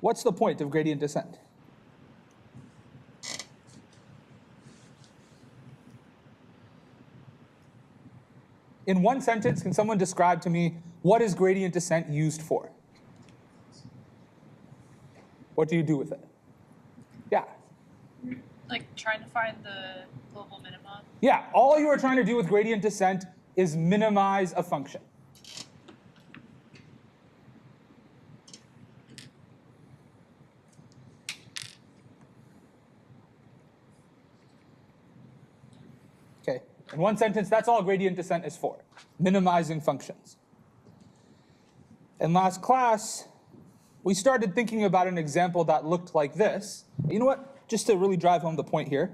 What's the point of gradient descent? In one sentence, can someone describe to me what is gradient descent used for? What do you do with it? Yeah. Like trying to find the global minimum? Yeah, all you are trying to do with gradient descent is minimize a function. Okay, in one sentence, that's all gradient descent is for, minimizing functions. In last class, we started thinking about an example that looked like this. You know what? Just to really drive home the point here,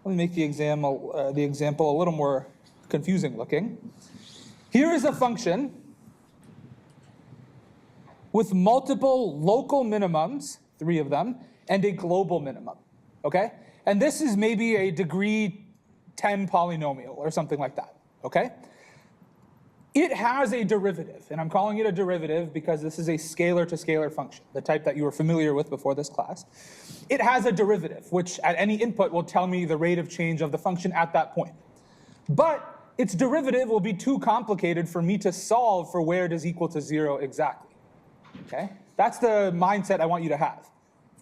let me make the example a little more confusing looking. Here is a function with multiple local minimums, 3 of them, and a global minimum, okay? And this is maybe a degree 10 polynomial or something like that, okay? It has a derivative, and I'm calling it a derivative because this is a scalar-to-scalar function, the type that you were familiar with before this class. It has a derivative, which at any input will tell me the rate of change of the function at that point. But its derivative will be too complicated for me to solve for where it is equal to 0 exactly. Okay? That's the mindset I want you to have.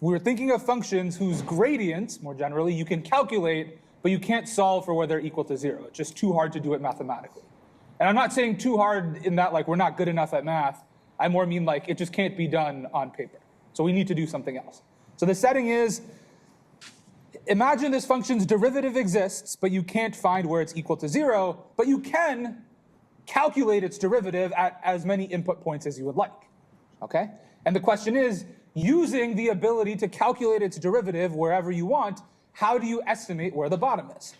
We're thinking of functions whose gradients, more generally, you can calculate, but you can't solve for where they're equal to 0. It's just too hard to do it mathematically. And I'm not saying too hard in that like we're not good enough at math. I more mean like it just can't be done on paper. So we need to do something else. So the setting is, imagine this function's derivative exists, but you can't find where it's equal to 0, but you can calculate its derivative at as many input points as you would like. Okay? And the question is, using the ability to calculate its derivative wherever you want, how do you estimate where the bottom is?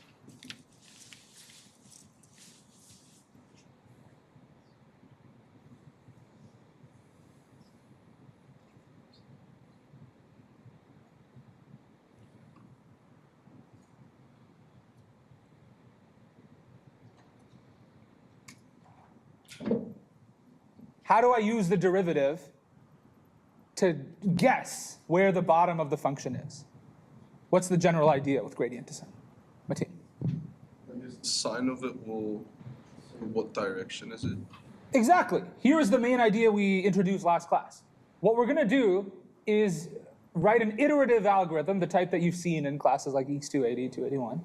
How do I use the derivative to guess where the bottom of the function is? What's the general idea with gradient descent? Mateen? The sign of it will, what direction is it? Exactly. Here is the main idea we introduced last class. What we're going to do is write an iterative algorithm, the type that you've seen in classes like EX280, 281,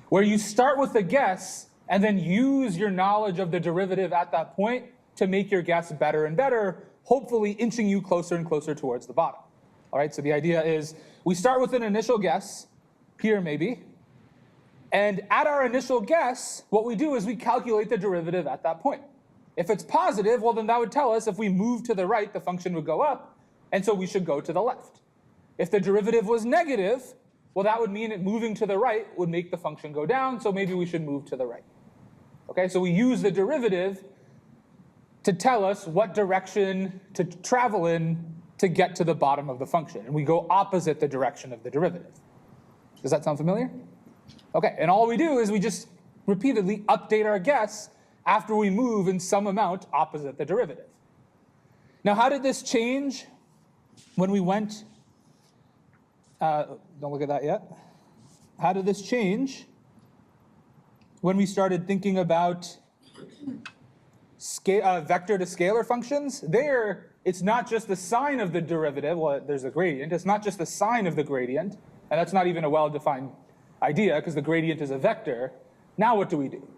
where you start with a guess and then use your knowledge of the derivative at that point to make your guess better and better, hopefully inching you closer and closer towards the bottom. All right, so the idea is we start with an initial guess, here maybe, and at our initial guess, what we do is we calculate the derivative at that point. If it's positive, well then that would tell us if we move to the right, the function would go up, and so we should go to the left. If the derivative was negative, well that would mean that moving to the right would make the function go down, so maybe we should move to the right. Okay, so we use the derivative to tell us what direction to travel in to get to the bottom of the function. And we go opposite the direction of the derivative. Does that sound familiar? Okay, and all we do is we just repeatedly update our guess after we move in some amount opposite the derivative. Now, how did this change when we went, don't look at that yet. How did this change when we started thinking about vector-to-scalar functions? There, it's not just the sign of the derivative, well, there's a gradient, it's not just the sign of the gradient, and that's not even a well-defined idea because the gradient is a vector. Now what do we do?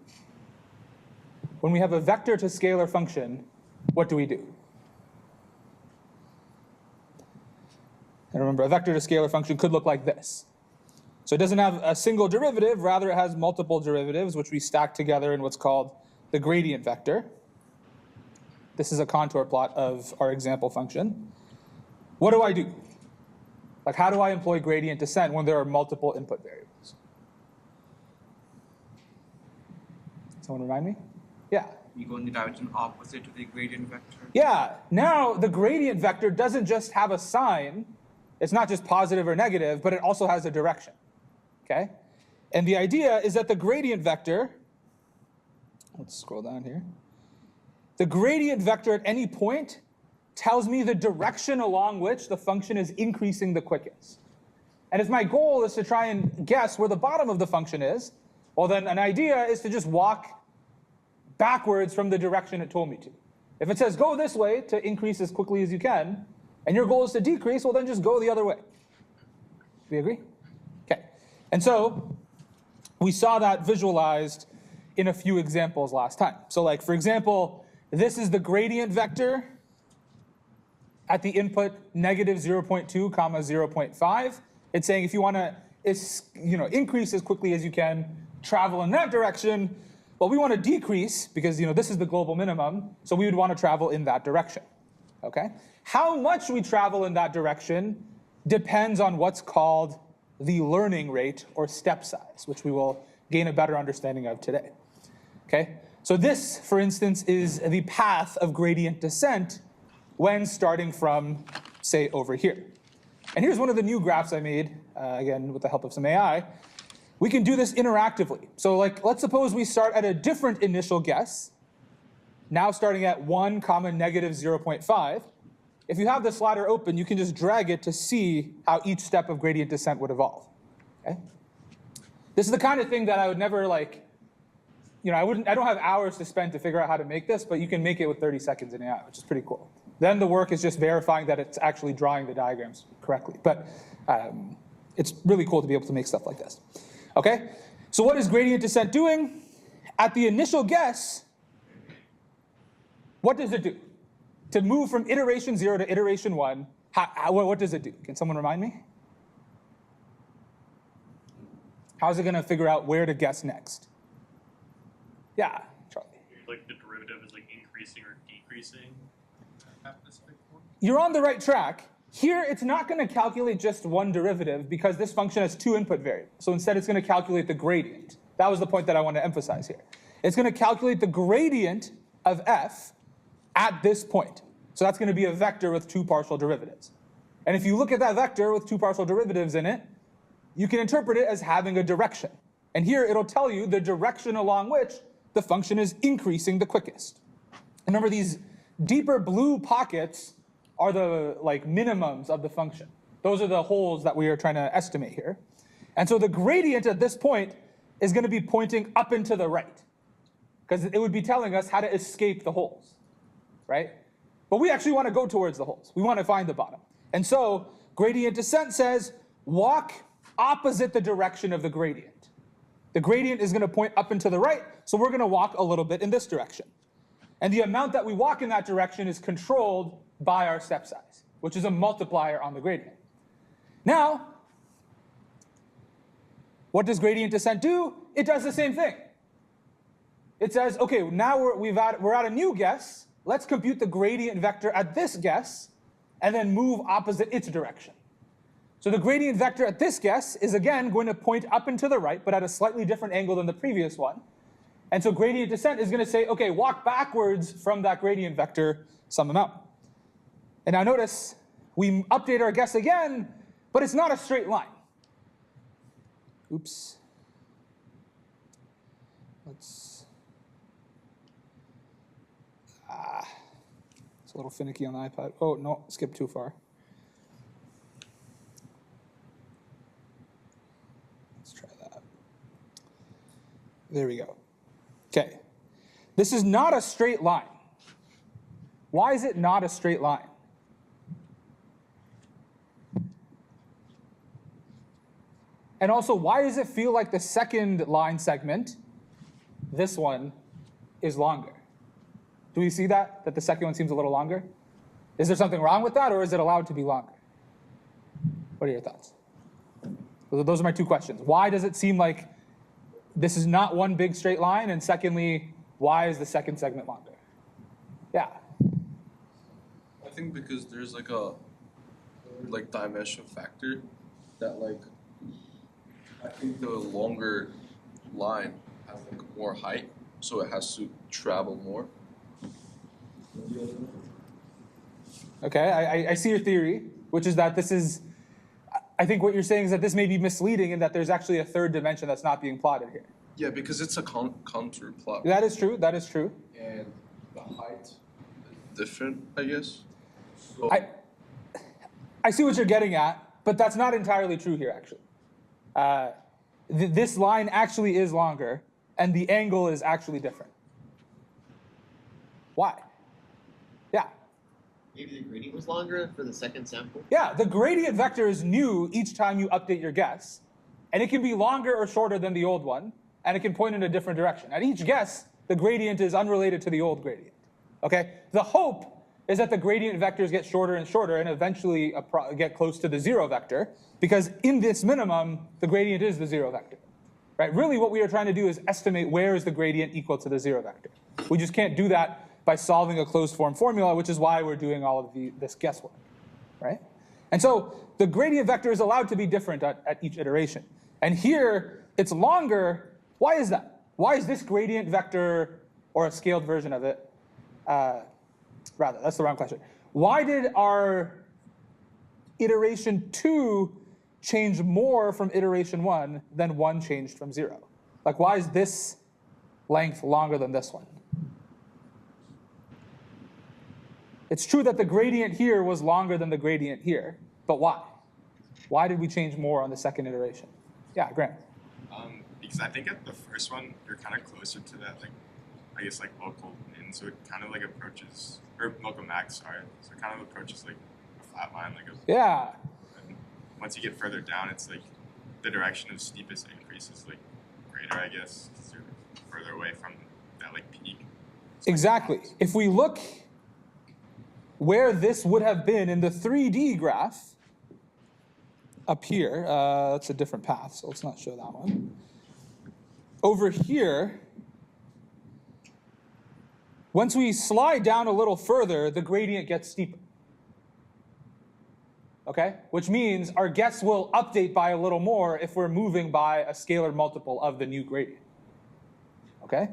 When we have a vector-to-scalar function, what do we do? And remember, a vector-to-scalar function could look like this. So it doesn't have a single derivative, rather it has multiple derivatives, which we stack together in what's called the gradient vector. This is a contour plot of our example function. What do I do? Like, how do I employ gradient descent when there are multiple input variables? Someone remind me? Yeah. You go in the direction opposite to the gradient vector. Yeah. Now, the gradient vector doesn't just have a sign. It's not just positive or negative, but it also has a direction. Okay? And the idea is that the gradient vector, let's scroll down here. The gradient vector at any point tells me the direction along which the function is increasing the quickest. And if my goal is to try and guess where the bottom of the function is, well then an idea is to just walk backwards from the direction it told me to. If it says go this way to increase as quickly as you can, and your goal is to decrease, well then just go the other way. Do we agree? Okay. And so we saw that visualized in a few examples last time. So like, for example, this is the gradient vector at the input negative 0.2 comma 0.5. It's saying if you want to increase as quickly as you can, travel in that direction. Well, we want to decrease because this is the global minimum, so we would want to travel in that direction. Okay? How much we travel in that direction depends on what's called the learning rate or step size, which we will gain a better understanding of today. Okay? So this, for instance, is the path of gradient descent when starting from, say, over here. And here's one of the new graphs I made, again, with the help of some AI. We can do this interactively. So like, let's suppose we start at a different initial guess, now starting at 1 comma negative 0.5. If you have the slider open, you can just drag it to see how each step of gradient descent would evolve. Okay? This is the kind of thing that I would never I don't have hours to spend to figure out how to make this, but you can make it with 30 seconds in AI, which is pretty cool. Then the work is just verifying that it's actually drawing the diagrams correctly. But it's really cool to be able to make stuff like this. Okay? So what is gradient descent doing? At the initial guess, what does it do? To move from iteration 0 to iteration 1, what does it do? Can someone remind me? How's it going to figure out where to guess next? Yeah, Charlie. Like the derivative is like increasing or decreasing at this point? You're on the right track. Here, it's not going to calculate just one derivative because this function has two input variables. So instead, it's going to calculate the gradient. That was the point that I want to emphasize here. It's going to calculate the gradient of f at this point. So that's going to be a vector with two partial derivatives. And if you look at that vector with two partial derivatives in it, you can interpret it as having a direction. And here, it'll tell you the direction along which the function is increasing the quickest. Remember, these deeper blue pockets are the minimums of the function. Those are the holes that we are trying to estimate here. And so the gradient at this point is going to be pointing up and to the right, because it would be telling us how to escape the holes, right? But we actually want to go towards the holes. We want to find the bottom. And so gradient descent says walk opposite the direction of the gradient. The gradient is going to point up and to the right, so we're going to walk a little bit in this direction. And the amount that we walk in that direction is controlled by our step size, which is a multiplier on the gradient. Now, what does gradient descent do? It does the same thing. It says, okay, now we're at a new guess. Let's compute the gradient vector at this guess, and then move opposite its direction. So the gradient vector at this guess is again going to point up and to the right, but at a slightly different angle than the previous one. And so gradient descent is going to say, okay, walk backwards from that gradient vector some amount. And now notice, we update our guess again, but it's not a straight line. Oops. It's a little finicky on the iPad. Oh, no, skipped too far. Let's try that. There we go. Okay. This is not a straight line. Why is it not a straight line? And also, why does it feel like the second line segment, this one, is longer? Do we see that? That the second one seems a little longer? Is there something wrong with that, or is it allowed to be longer? What are your thoughts? Those are my two questions. Why does it seem like this is not one big straight line? And secondly, why is the second segment longer? Yeah. I think because there's a dimension factor that I think the longer line has more height, so it has to travel more. Okay, I see your theory, which is that this is, I think what you're saying is that this may be misleading in that there's actually a third dimension that's not being plotted here. Yeah, because it's a contour plot. That is true, that is true. And the height is different, I guess. So I see what you're getting at, but that's not entirely true here, actually. This line actually is longer, and the angle is actually different. Why? Yeah. Maybe the gradient was longer for the second sample? Yeah, the gradient vector is new each time you update your guess, and it can be longer or shorter than the old one, and it can point in a different direction. At each guess, the gradient is unrelated to the old gradient. Okay? The hope is that the gradient vectors get shorter and shorter and eventually get close to the zero vector, because in this minimum, the gradient is the zero vector. Right? Really what we are trying to do is estimate where is the gradient equal to the zero vector. We just can't do that by solving a closed form formula, which is why we're doing all of this guesswork. Right? And so the gradient vector is allowed to be different at each iteration. And here, it's longer. Why is that? Why is this gradient vector, or a scaled version of it, rather, that's the wrong question. Why did our iteration 2 change more from iteration 1 than 1 changed from 0? Like, why is this length longer than this one? It's true that the gradient here was longer than the gradient here, but why? Why did we change more on the second iteration? Yeah, Grant. Because I think at the first one, you're kind of closer to that, like, I guess, like, local min, so it kind of, like, approaches, or local max, sorry, so it kind of approaches, like, a flat line, like a... Yeah. And once you get further down, it's, like, the direction of steepest increase is, like, greater, I guess, because you're further away from that, like, peak. So, Exactly. If we look where this would have been in the 3D graph, up here, that's a different path, so let's not show that one. Over here, once we slide down a little further, the gradient gets steeper. Okay? Which means our guess will update by a little more if we're moving by a scalar multiple of the new gradient. Okay?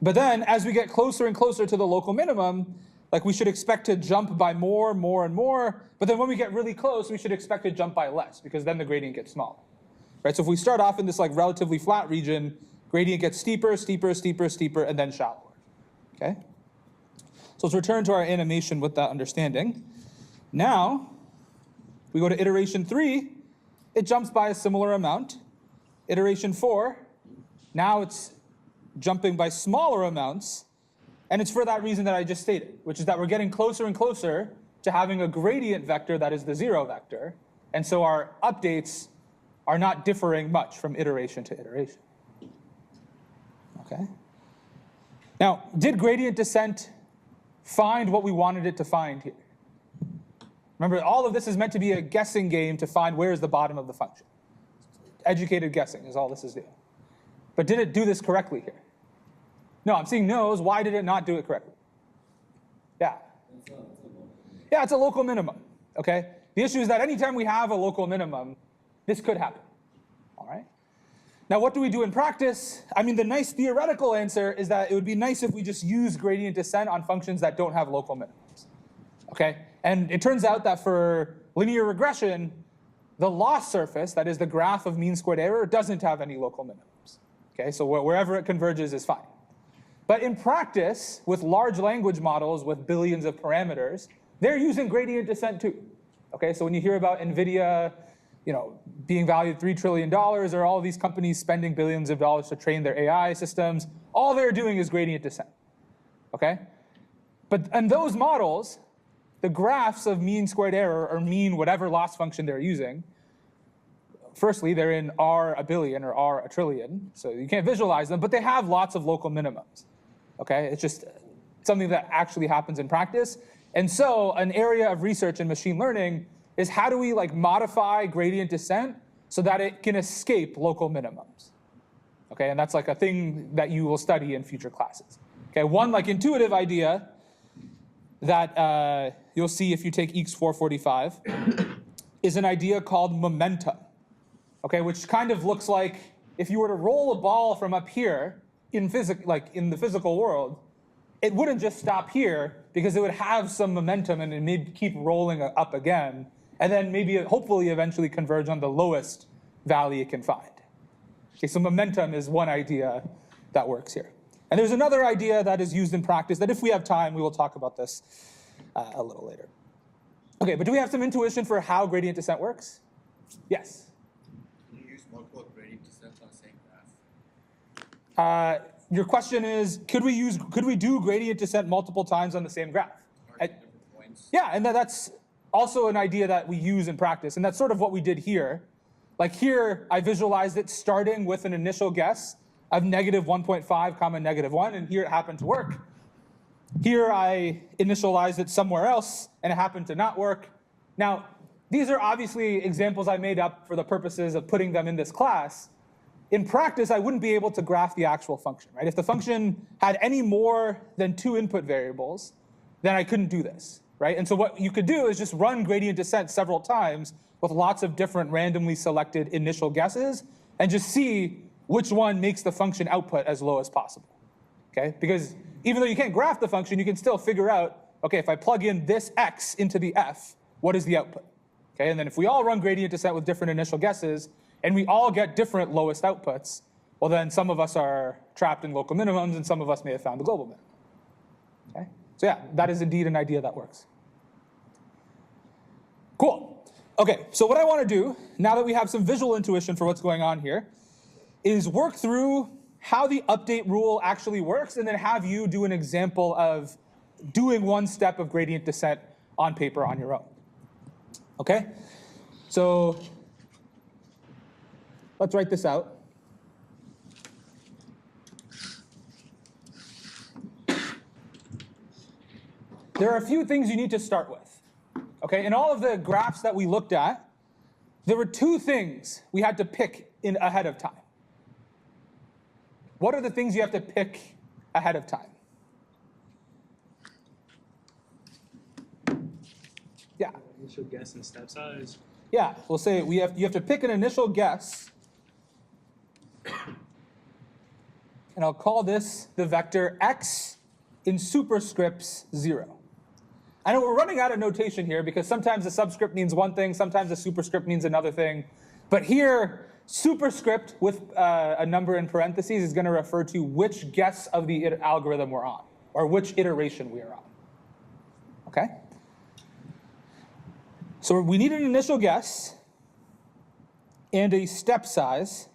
But then, as we get closer and closer to the local minimum, like we should expect to jump by more, and more, but then when we get really close, we should expect to jump by less, because then the gradient gets smaller. Right? So if we start off in this like relatively flat region, gradient gets steeper, steeper, steeper, steeper, and then shallower. Okay? So let's return to our animation with that understanding. Now, we go to iteration 3, it jumps by a similar amount. Iteration 4, now it's jumping by smaller amounts, and it's for that reason that I just stated, which is that we're getting closer and closer to having a gradient vector that is the zero vector, and so our updates are not differing much from iteration to iteration. Okay? Now, did gradient descent find what we wanted it to find here? Remember, all of this is meant to be a guessing game to find where is the bottom of the function. Educated guessing is all this is doing. But did it do this correctly here? No, I'm seeing no's. Why did it not do it correctly? Yeah. Yeah, it's a local minimum. Okay? The issue is that anytime we have a local minimum, this could happen. All right? Now, what do we do in practice? I mean, the nice theoretical answer is that it would be nice if we just use gradient descent on functions that don't have local minimums. Okay? And it turns out that for linear regression, the loss surface, that is the graph of mean squared error, doesn't have any local minimums. Okay? So wherever it converges is fine. But in practice, with large language models with billions of parameters, they're using gradient descent too. Okay? So when you hear about NVIDIA, being valued $3 trillion, or all of these companies spending billions of dollars to train their AI systems, all they're doing is gradient descent. Okay? But in those models, the graphs of mean squared error, or mean whatever loss function they're using, firstly, they're in R a billion or R a trillion, so you can't visualize them, but they have lots of local minimums. Okay? It's just something that actually happens in practice. And so an area of research in machine learning is how do we modify gradient descent so that it can escape local minimums. Okay? And that's a thing that you will study in future classes. Okay? One intuitive idea that you'll see if you take EECS 445 is an idea called momentum. Okay, which kind of looks like if you were to roll a ball from up here in the physical world, it wouldn't just stop here because it would have some momentum and it may keep rolling up again, and then maybe hopefully eventually converge on the lowest valley it can find. Okay, so momentum is one idea that works here. And there's another idea that is used in practice that if we have time, we will talk about this a little later. Okay, but do we have some intuition for how gradient descent works? Yes. Can you use multiple gradient descents on the same graph? Your question is, could we do gradient descent multiple times on the same graph? Or at different points? Yeah, and that's also an idea that we use in practice, and that's sort of what we did here. Like here, I visualized it starting with an initial guess of negative 1.5 comma negative 1, and here it happened to work. Here I initialized it somewhere else, and it happened to not work. Now, these are obviously examples I made up for the purposes of putting them in this class. In practice, I wouldn't be able to graph the actual function, right? If the function had any more than 2 input variables, then I couldn't do this, right? And so what you could do is just run gradient descent several times with lots of different randomly selected initial guesses and just see which one makes the function output as low as possible, okay? Because even though you can't graph the function, you can still figure out, okay, if I plug in this x into the f, what is the output? Okay, and then if we all run gradient descent with different initial guesses, and we all get different lowest outputs, well then some of us are trapped in local minimums, and some of us may have found the global minimum. Okay, so yeah, that is indeed an idea that works. Cool. Okay, so what I want to do, now that we have some visual intuition for what's going on here, is work through how the update rule actually works, and then have you do an example of doing one step of gradient descent on paper on your own. Okay? So let's write this out. There are a few things you need to start with. Okay? In all of the graphs that we looked at, there were 2 things we had to pick in ahead of time. What are the things you have to pick ahead of time? Yeah. Initial guess and step size. Yeah, we'll say you have to pick an initial guess. And I'll call this the vector x in superscripts 0. I know we're running out of notation here because sometimes a subscript means one thing, sometimes a superscript means another thing. But here, superscript with a number in parentheses is going to refer to which guess of the algorithm we're on, or which iteration we are on. Okay? So we need an initial guess and a step size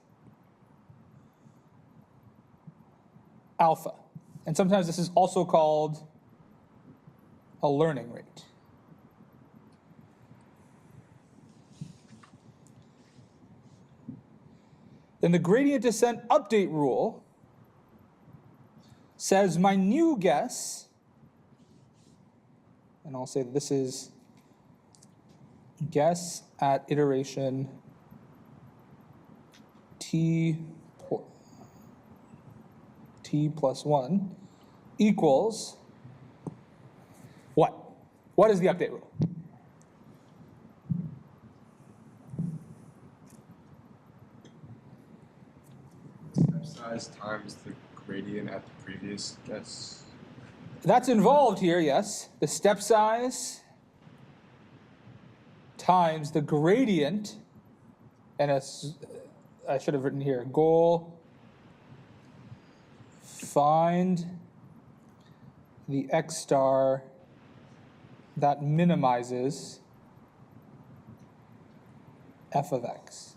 alpha. And sometimes this is also called a learning rate. Then the gradient descent update rule says my new guess, and I'll say this is guess at iteration t plus 1 equals what? What is the update rule? Step size times the gradient at the previous guess. That's involved here, yes. The step size times the gradient, and I should have written here, goal, find the x star that minimizes f of x.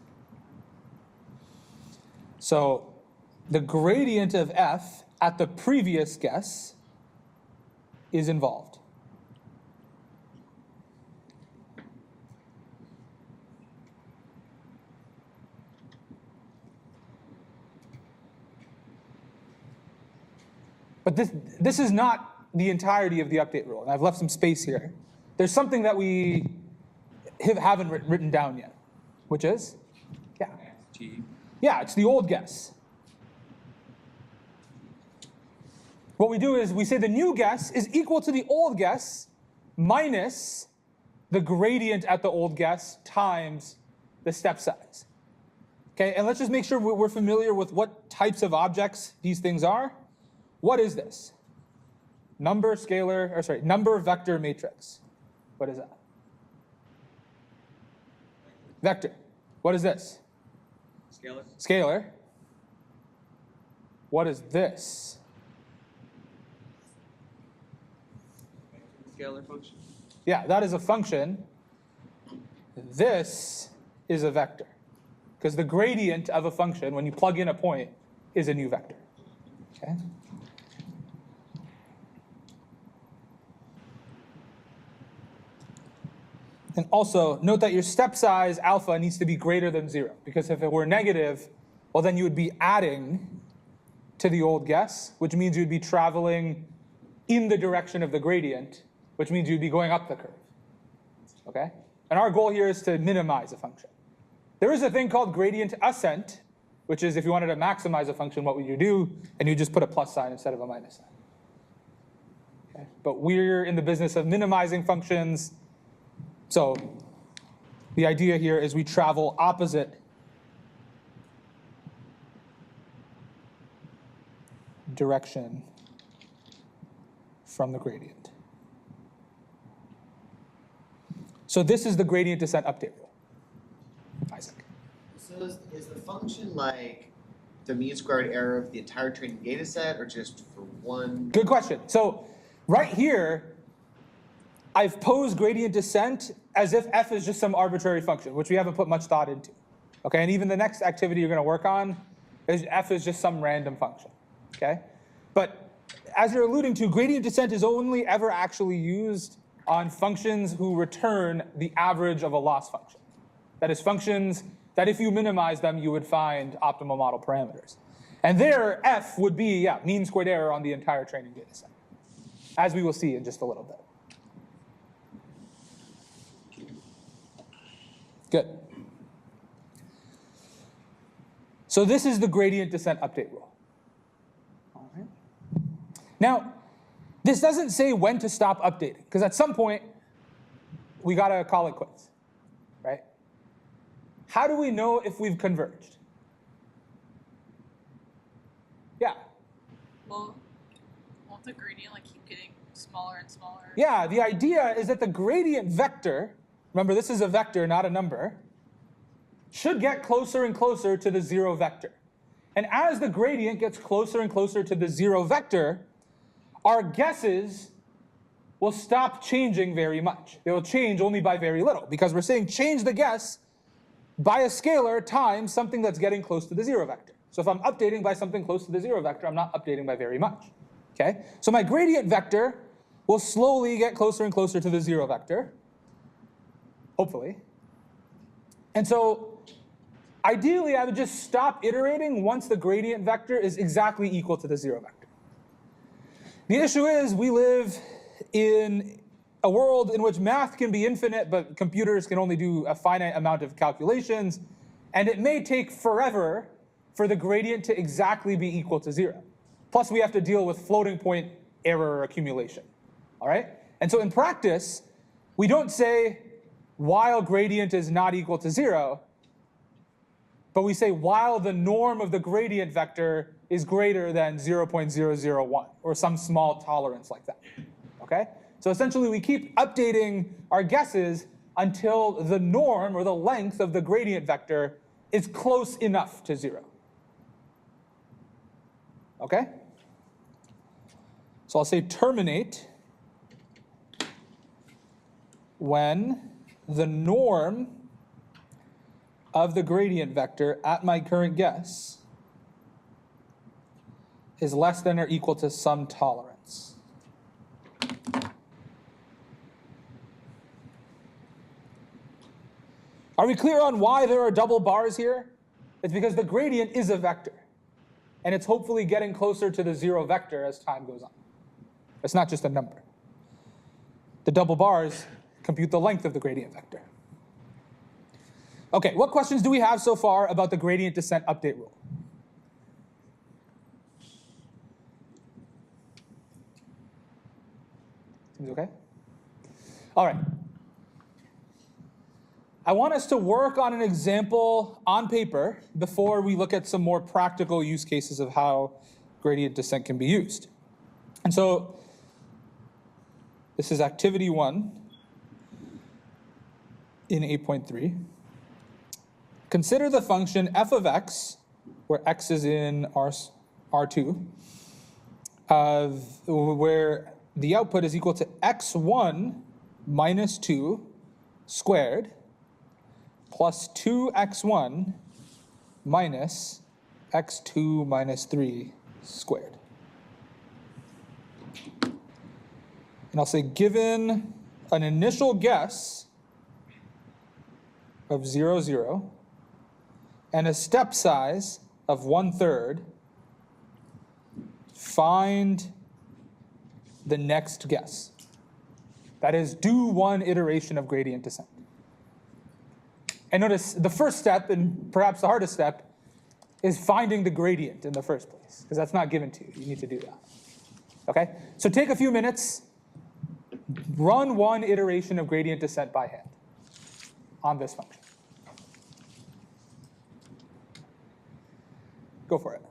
So the gradient of f at the previous guess is involved. But this is not the entirety of the update rule, and I've left some space here. There's something that we haven't written down yet, which is, yeah. T. Yeah, it's the old guess. What we do is we say the new guess is equal to the old guess minus the gradient at the old guess times the step size. Okay, and let's just make sure we're familiar with what types of objects these things are. What is this? Number vector matrix. What is that? Vector. What is this? Scalar. Scalar. What is this? Scalar function. Yeah, that is a function. This is a vector. Because the gradient of a function, when you plug in a point, is a new vector. Okay? And also, note that your step size, alpha, needs to be greater than 0. Because if it were negative, well, then you would be adding to the old guess, which means you'd be traveling in the direction of the gradient, which means you'd be going up the curve. Okay? And our goal here is to minimize a function. There is a thing called gradient ascent, which is if you wanted to maximize a function, what would you do? And you just put a plus sign instead of a minus sign. Okay? But we're in the business of minimizing functions. So the idea here is we travel opposite direction from the gradient. So this is the gradient descent update rule. Isaac. So is the function like the mean squared error of the entire training data set, or just for one? Good question. So right here, I've posed gradient descent as if f is just some arbitrary function, which we haven't put much thought into. Okay, and even the next activity you're going to work on is f is just some random function. Okay, but as you're alluding to, gradient descent is only ever actually used on functions who return the average of a loss function. That is, functions that if you minimize them, you would find optimal model parameters. And there, f would be, yeah, mean squared error on the entire training data set, as we will see in just a little bit. Good. So this is the gradient descent update rule. All right. Now, this doesn't say when to stop updating, because at some point, we got to call it quits, right? How do we know if we've converged? Yeah. Well, won't the gradient like keep getting smaller and smaller? Yeah, the idea is that the gradient vector, remember this is a vector, not a number, should get closer and closer to the 0 vector. And as the gradient gets closer and closer to the 0 vector, our guesses will stop changing very much. They will change only by very little, because we're saying change the guess by a scalar times something that's getting close to the 0 vector. So if I'm updating by something close to the 0 vector, I'm not updating by very much. Okay? So my gradient vector will slowly get closer and closer to the 0 vector, hopefully. And so ideally, I would just stop iterating once the gradient vector is exactly equal to the 0 vector. The issue is we live in a world in which math can be infinite, but computers can only do a finite amount of calculations, and it may take forever for the gradient to exactly be equal to 0. Plus, we have to deal with floating point error accumulation. All right? And so in practice, we don't say while gradient is not equal to 0, but we say while the norm of the gradient vector is greater than 0.001, or some small tolerance like that. Okay? So essentially, we keep updating our guesses until the norm, or the length of the gradient vector, is close enough to 0. Okay? So I'll say terminate when the norm of the gradient vector at my current guess is less than or equal to some tolerance. Are we clear on why there are double bars here? It's because the gradient is a vector, and it's hopefully getting closer to the 0 vector as time goes on. It's not just a number. The double bars compute the length of the gradient vector. Okay, what questions do we have so far about the gradient descent update rule? Seems okay? All right. I want us to work on an example on paper before we look at some more practical use cases of how gradient descent can be used. And so this is activity 1 in 8.3. Consider the function f of x, where x is in R2, where the output is equal to x1 minus 2 squared plus 2x1 minus x2 minus 3 squared. And I'll say given an initial guess of 0, 0, and a step size of 1/3, find the next guess. That is, do one iteration of gradient descent. And notice the first step, and perhaps the hardest step, is finding the gradient in the first place, because that's not given to you. You need to do that. Okay? So take a few minutes, run one iteration of gradient descent by hand on this function. Go for it.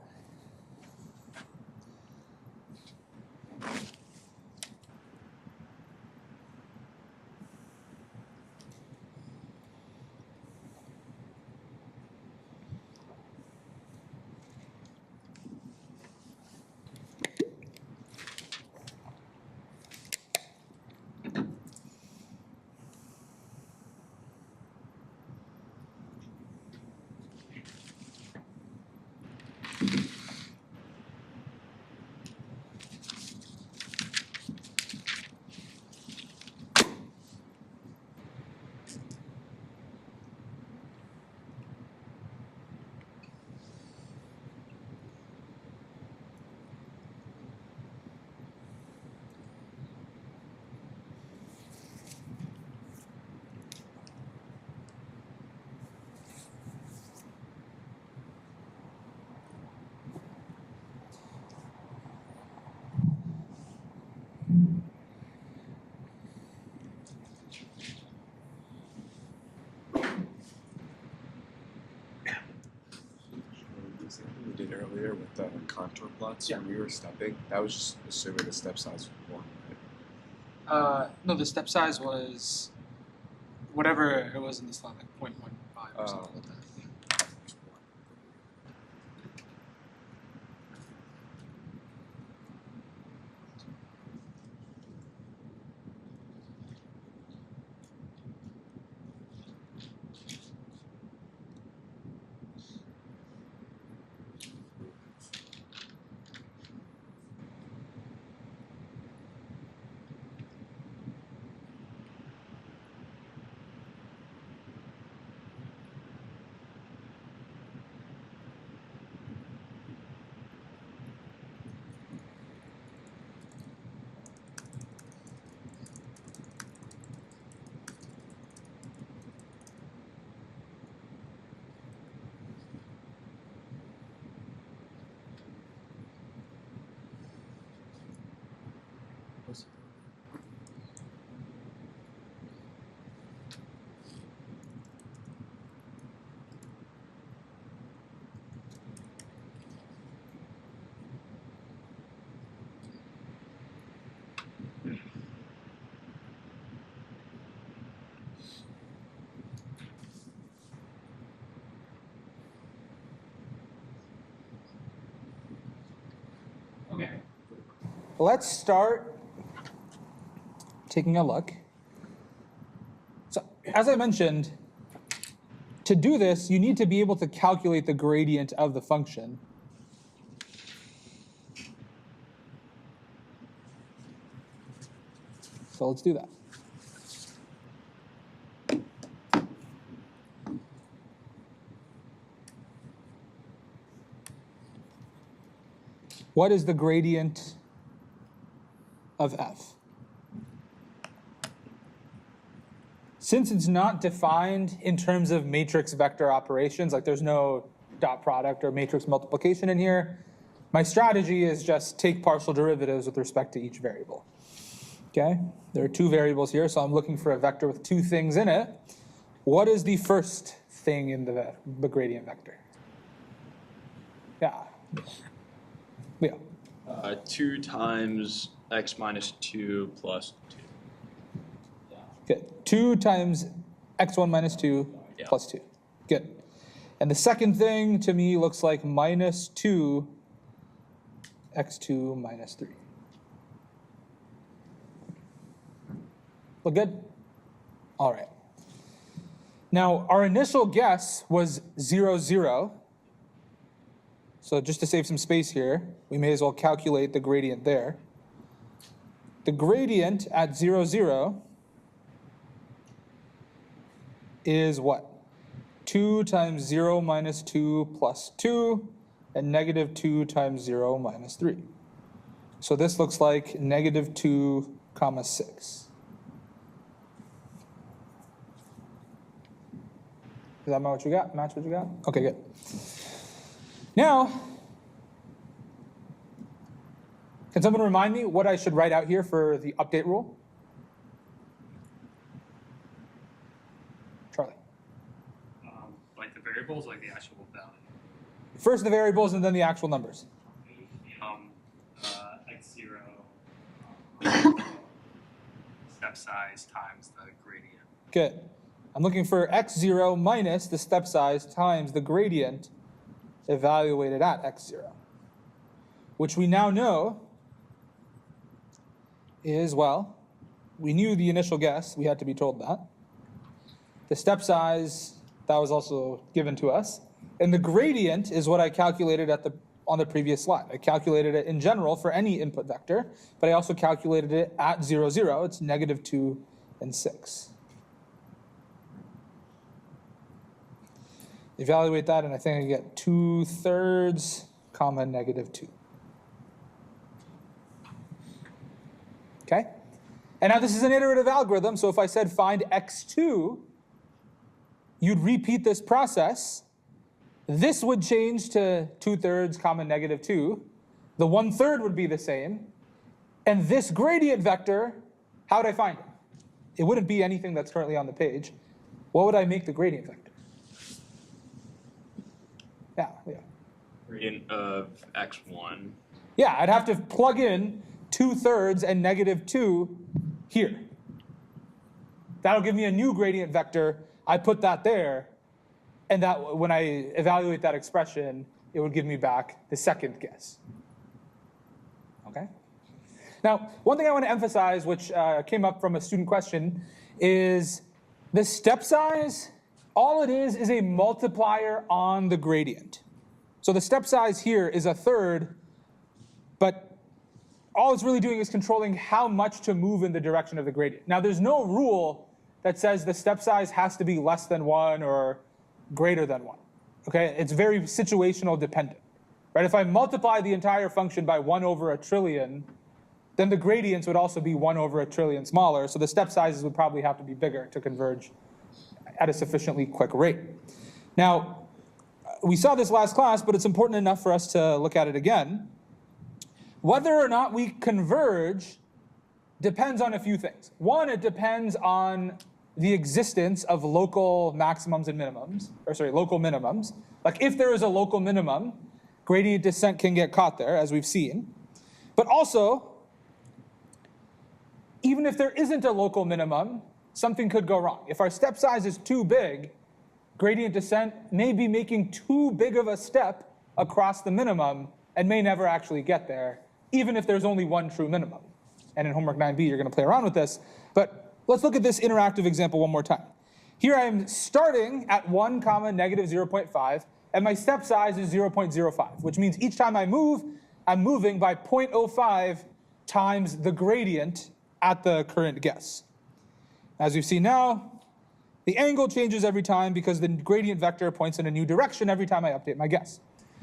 The example we did earlier with the contour plots when we were stepping, that was just assuming the step size was 1, right? No, the step size was whatever it was in this line, like 0.15 or something like that. Okay. Let's start taking a look. So, as I mentioned, to do this, you need to be able to calculate the gradient of the function. So let's do that. What is the gradient of f? Since it's not defined in terms of matrix vector operations, like there's no dot product or matrix multiplication in here, my strategy is just take partial derivatives with respect to each variable. Okay? There are two variables here, so I'm looking for a vector with two things in it. What is the first thing in the gradient vector? Yeah. Yeah. 2 times x minus 2 plus 2. Good. 2 times x1 minus 2 plus 2. Good. And the second thing to me looks like minus 2 x2 minus 3. Look good? All right. Now, our initial guess was 0, 0. So just to save some space here, we may as well calculate the gradient there. The gradient at 0, 0 is what? 2 times 0 minus 2 plus 2, and negative 2 times 0 minus 3. So this looks like negative 2 comma 6. Is that what you got? Match what you got? Okay, good. Now, can someone remind me what I should write out here for the update rule? Charlie. Like the variables, like the actual value. First the variables and then the actual numbers. X0 step size times the gradient. Good. I'm looking for x0 minus the step size times the gradient evaluated at x0, which we now know is, well, we knew the initial guess, we had to be told that. The step size, that was also given to us. And the gradient is what I calculated on the previous slide. I calculated it in general for any input vector, but I also calculated it at 0, 0. It's negative 2 and 6. Evaluate that, and I think I get 2/3 comma negative 2. Okay? And now this is an iterative algorithm, so if I said find x2, you'd repeat this process. This would change to 2/3 comma negative 2. The 1/3 would be the same. And this gradient vector, how would I find it? It wouldn't be anything that's currently on the page. What would I make the gradient vector? Yeah. Gradient of x1. Yeah, I'd have to plug in 2/3 and negative 2 here. That'll give me a new gradient vector. I put that there, and that when I evaluate that expression, it would give me back the second guess. Okay? Now, one thing I want to emphasize, which came up from a student question, is the step size, all it is a multiplier on the gradient. So the step size here is 1/3, but all it's really doing is controlling how much to move in the direction of the gradient. Now, there's no rule that says the step size has to be less than 1 or greater than 1. Okay, it's very situational dependent. Right? If I multiply the entire function by 1/1,000,000,000, then the gradients would also be 1/1,000,000,000,000 smaller, so the step sizes would probably have to be bigger to converge at a sufficiently quick rate. Now, we saw this last class, but it's important enough for us to look at it again. Whether or not we converge depends on a few things. One, it depends on the existence of local maximums and minimums, local minimums. Like if there is a local minimum, gradient descent can get caught there, as we've seen. But also, even if there isn't a local minimum, something could go wrong. If our step size is too big, gradient descent may be making too big of a step across the minimum and may never actually get there, even if there's only one true minimum. And in homework 9b, you're going to play around with this. But let's look at this interactive example one more time. Here I am starting at 1 comma negative 0.5, and my step size is 0.05, which means each time I move, I'm moving by 0.05 times the gradient at the current guess. As we've seen now, the angle changes every time because the gradient vector points in a new direction every time I update my guess.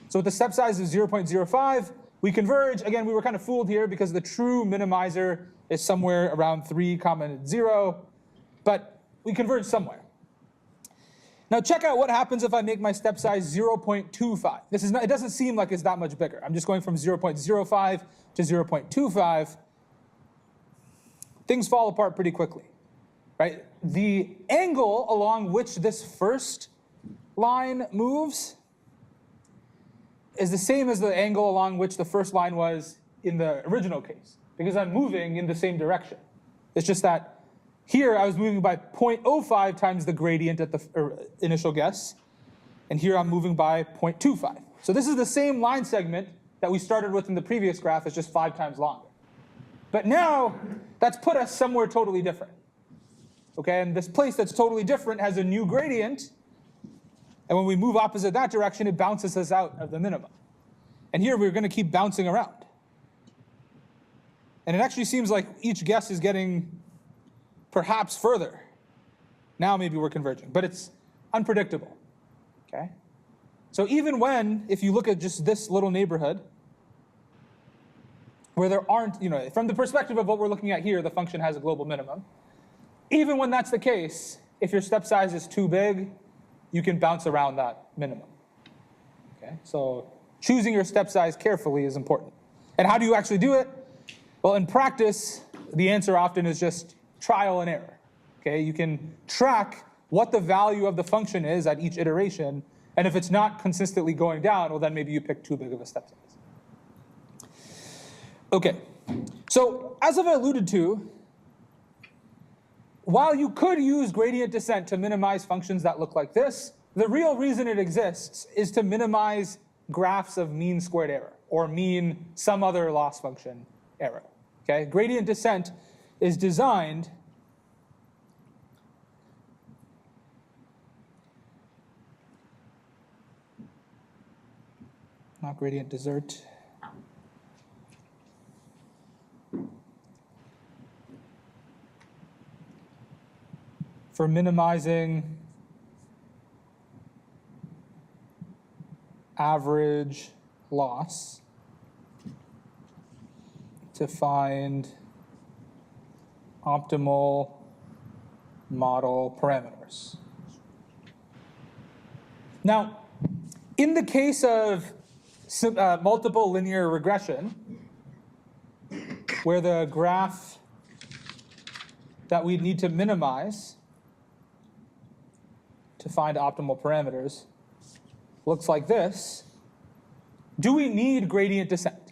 So with the step size of 0.05, we converge. Again, we were kind of fooled here because the true minimizer is somewhere around 3 comma 0, but we converge somewhere. Now check out what happens if I make my step size 0.25. It doesn't seem like it's that much bigger. I'm just going from 0.05 to 0.25. Things fall apart pretty quickly. Right? The angle along which this first line moves is the same as the angle along which the first line was in the original case, because I'm moving in the same direction. It's just that here I was moving by 0.05 times the gradient at the initial guess, and here I'm moving by 0.25. So this is the same line segment that we started with in the previous graph, it's just 5 times longer. But now, that's put us somewhere totally different. Okay, and this place that's totally different has a new gradient, and when we move opposite that direction, it bounces us out of the minimum. And here we're going to keep bouncing around. And it actually seems like each guess is getting perhaps further. Now maybe we're converging, but it's unpredictable. Okay? So even when, if you look at just this little neighborhood, where there aren't, from the perspective of what we're looking at here, the function has a global minimum. Even when that's the case, if your step size is too big, you can bounce around that minimum. Okay? So choosing your step size carefully is important. And how do you actually do it? Well, in practice, the answer often is just trial and error. Okay? You can track what the value of the function is at each iteration, and if it's not consistently going down, well, then maybe you pick too big of a step size. Okay, so as I've alluded to, while you could use gradient descent to minimize functions that look like this, the real reason it exists is to minimize graphs of mean squared error, or mean some other loss function error. Okay, gradient descent is designed not gradient desert. For minimizing average loss to find optimal model parameters. Now, in the case of multiple linear regression, where the graph that we'd need to minimize to find optimal parameters looks like this, do we need gradient descent?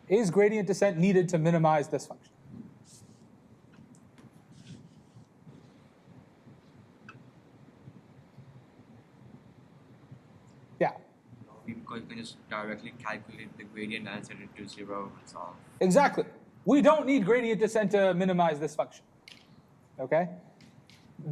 Is gradient descent needed to minimize this function? Yeah. Because you can just directly calculate the gradient and set it to 0 and solve. Exactly. We don't need gradient descent to minimize this function. Okay?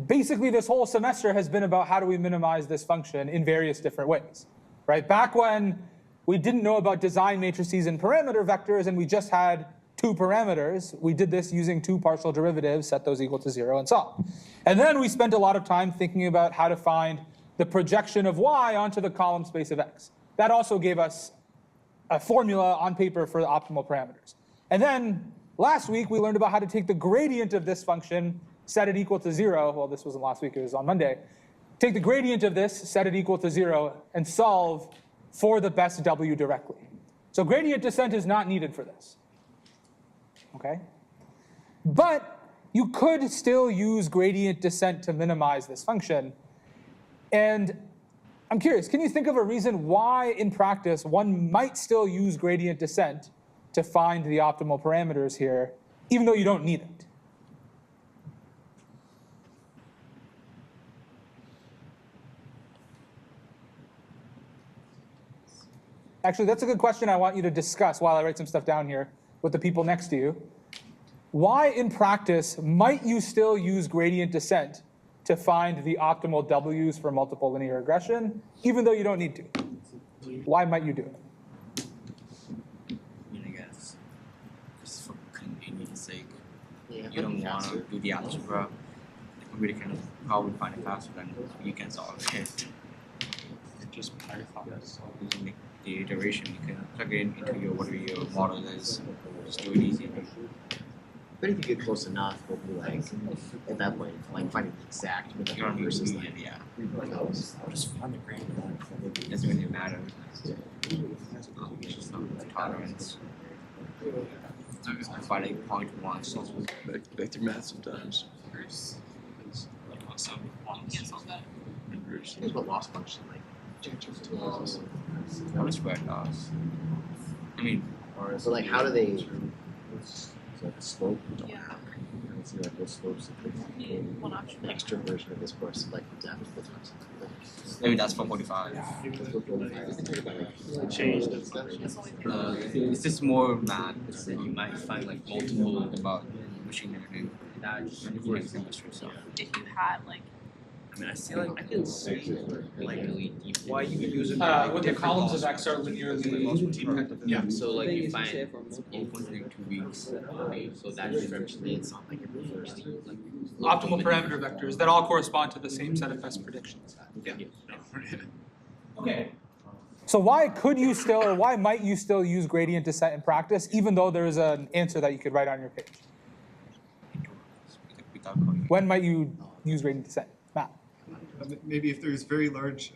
Basically, this whole semester has been about how do we minimize this function in various different ways. Right? Back when we didn't know about design matrices and parameter vectors and we just had two parameters, we did this using two partial derivatives, set those equal to 0, and solve. And then we spent a lot of time thinking about how to find the projection of y onto the column space of x. That also gave us a formula on paper for the optimal parameters. And then last week, we learned about how to take the gradient of this function, set it equal to 0. Well, this wasn't last week, it was on Monday. Take the gradient of this, set it equal to 0, and solve for the best w directly. So gradient descent is not needed for this. Okay? But you could still use gradient descent to minimize this function. And I'm curious, can you think of a reason why in practice one might still use gradient descent to find the optimal parameters here, even though you don't need it? Actually, that's a good question I want you to discuss while I write some stuff down here with the people next to you. Why in practice might you still use gradient descent to find the optimal w's for multiple linear regression, even though you don't need to? Why might you do it? I guess just for convenience sake. Yeah, You don't want to do the algebra. The computer can probably find it faster than you can solve it. Just Python. Using the iteration, you can plug it into your whatever your model is. Just do it easy. But if you get close enough, it'll be like, at that point, like finding the exact You don't need versus to, like, yeah. Just find a random one. It doesn't really matter. Just some tolerance. By like 0.1. So Vector math sometimes. So can't solve that. here's what loss function like. what is squared loss? I mean, So like, how do they? like a slope. Yeah. You can see like those slopes. Yeah, one option. Extra version of this course, like depth. Maybe that's for 45. Changed it. It's only It's just more math. So you might find like multiple about machine learning that for chemistry stuff. if you had like I mean, I see like I can see like really deep. Why you would use it? When the columns of X are linearly. Yeah. So like you find 8.2 weeks. so that differentiates on like your first like Optimal parameter vectors that all correspond to the same set of best predictions. Okay. So why could you still, or why might you still use gradient descent in practice, even though there's an answer that you could write on your page? When might you use gradient descent? Matt? Maybe if there's very large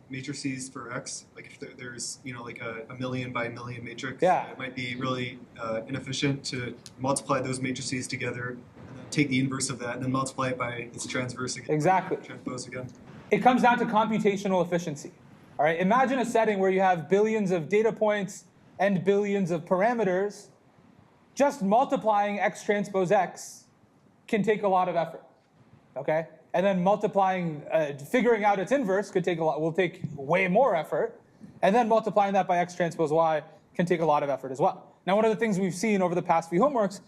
matrices for X, like if there's like a million by a million matrix, Yeah. it might be really inefficient to multiply those matrices together, and then take the inverse of that, and then multiply it by its transverse again. Exactly. Transpose again. It comes down to computational efficiency. All right. Imagine a setting where you have billions of data points and billions of parameters. Just multiplying X transpose X can take a lot of effort. Okay. And then multiplying, figuring out its inverse will take way more effort. And then multiplying that by X transpose Y can take a lot of effort as well. Now, one of the things we've seen over the past few homeworks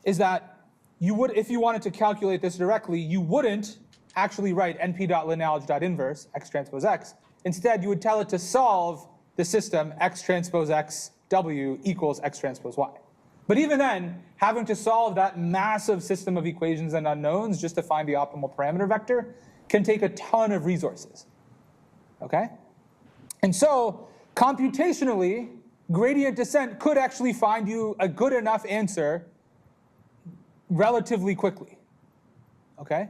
is that you would, if you wanted to calculate this directly, you wouldn't actually write np.lineage.inverse X transpose X. Instead, you would tell it to solve the system X transpose X W equals X transpose Y. But even then, having to solve that massive system of equations and unknowns just to find the optimal parameter vector can take a ton of resources. Okay? And so, computationally, gradient descent could actually find you a good enough answer relatively quickly. Okay?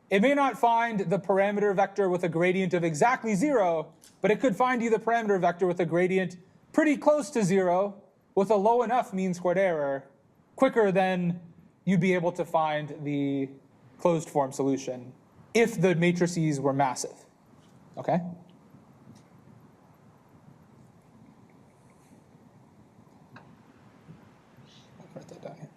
It may not find the parameter vector with a gradient of exactly 0, but it could find you the parameter vector with a gradient pretty close to 0 with a low enough mean squared error quicker than you'd be able to find the closed form solution if the matrices were massive. Okay? I'll write that down here.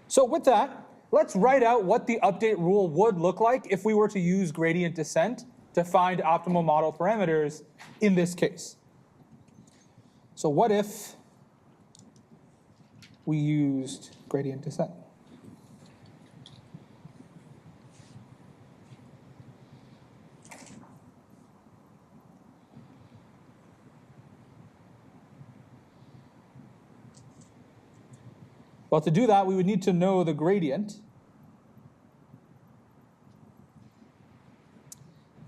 So with that, let's write out what the update rule would look like if we were to use gradient descent to find optimal model parameters in this case. So what if we used gradient descent? Well, to do that, we would need to know the gradient.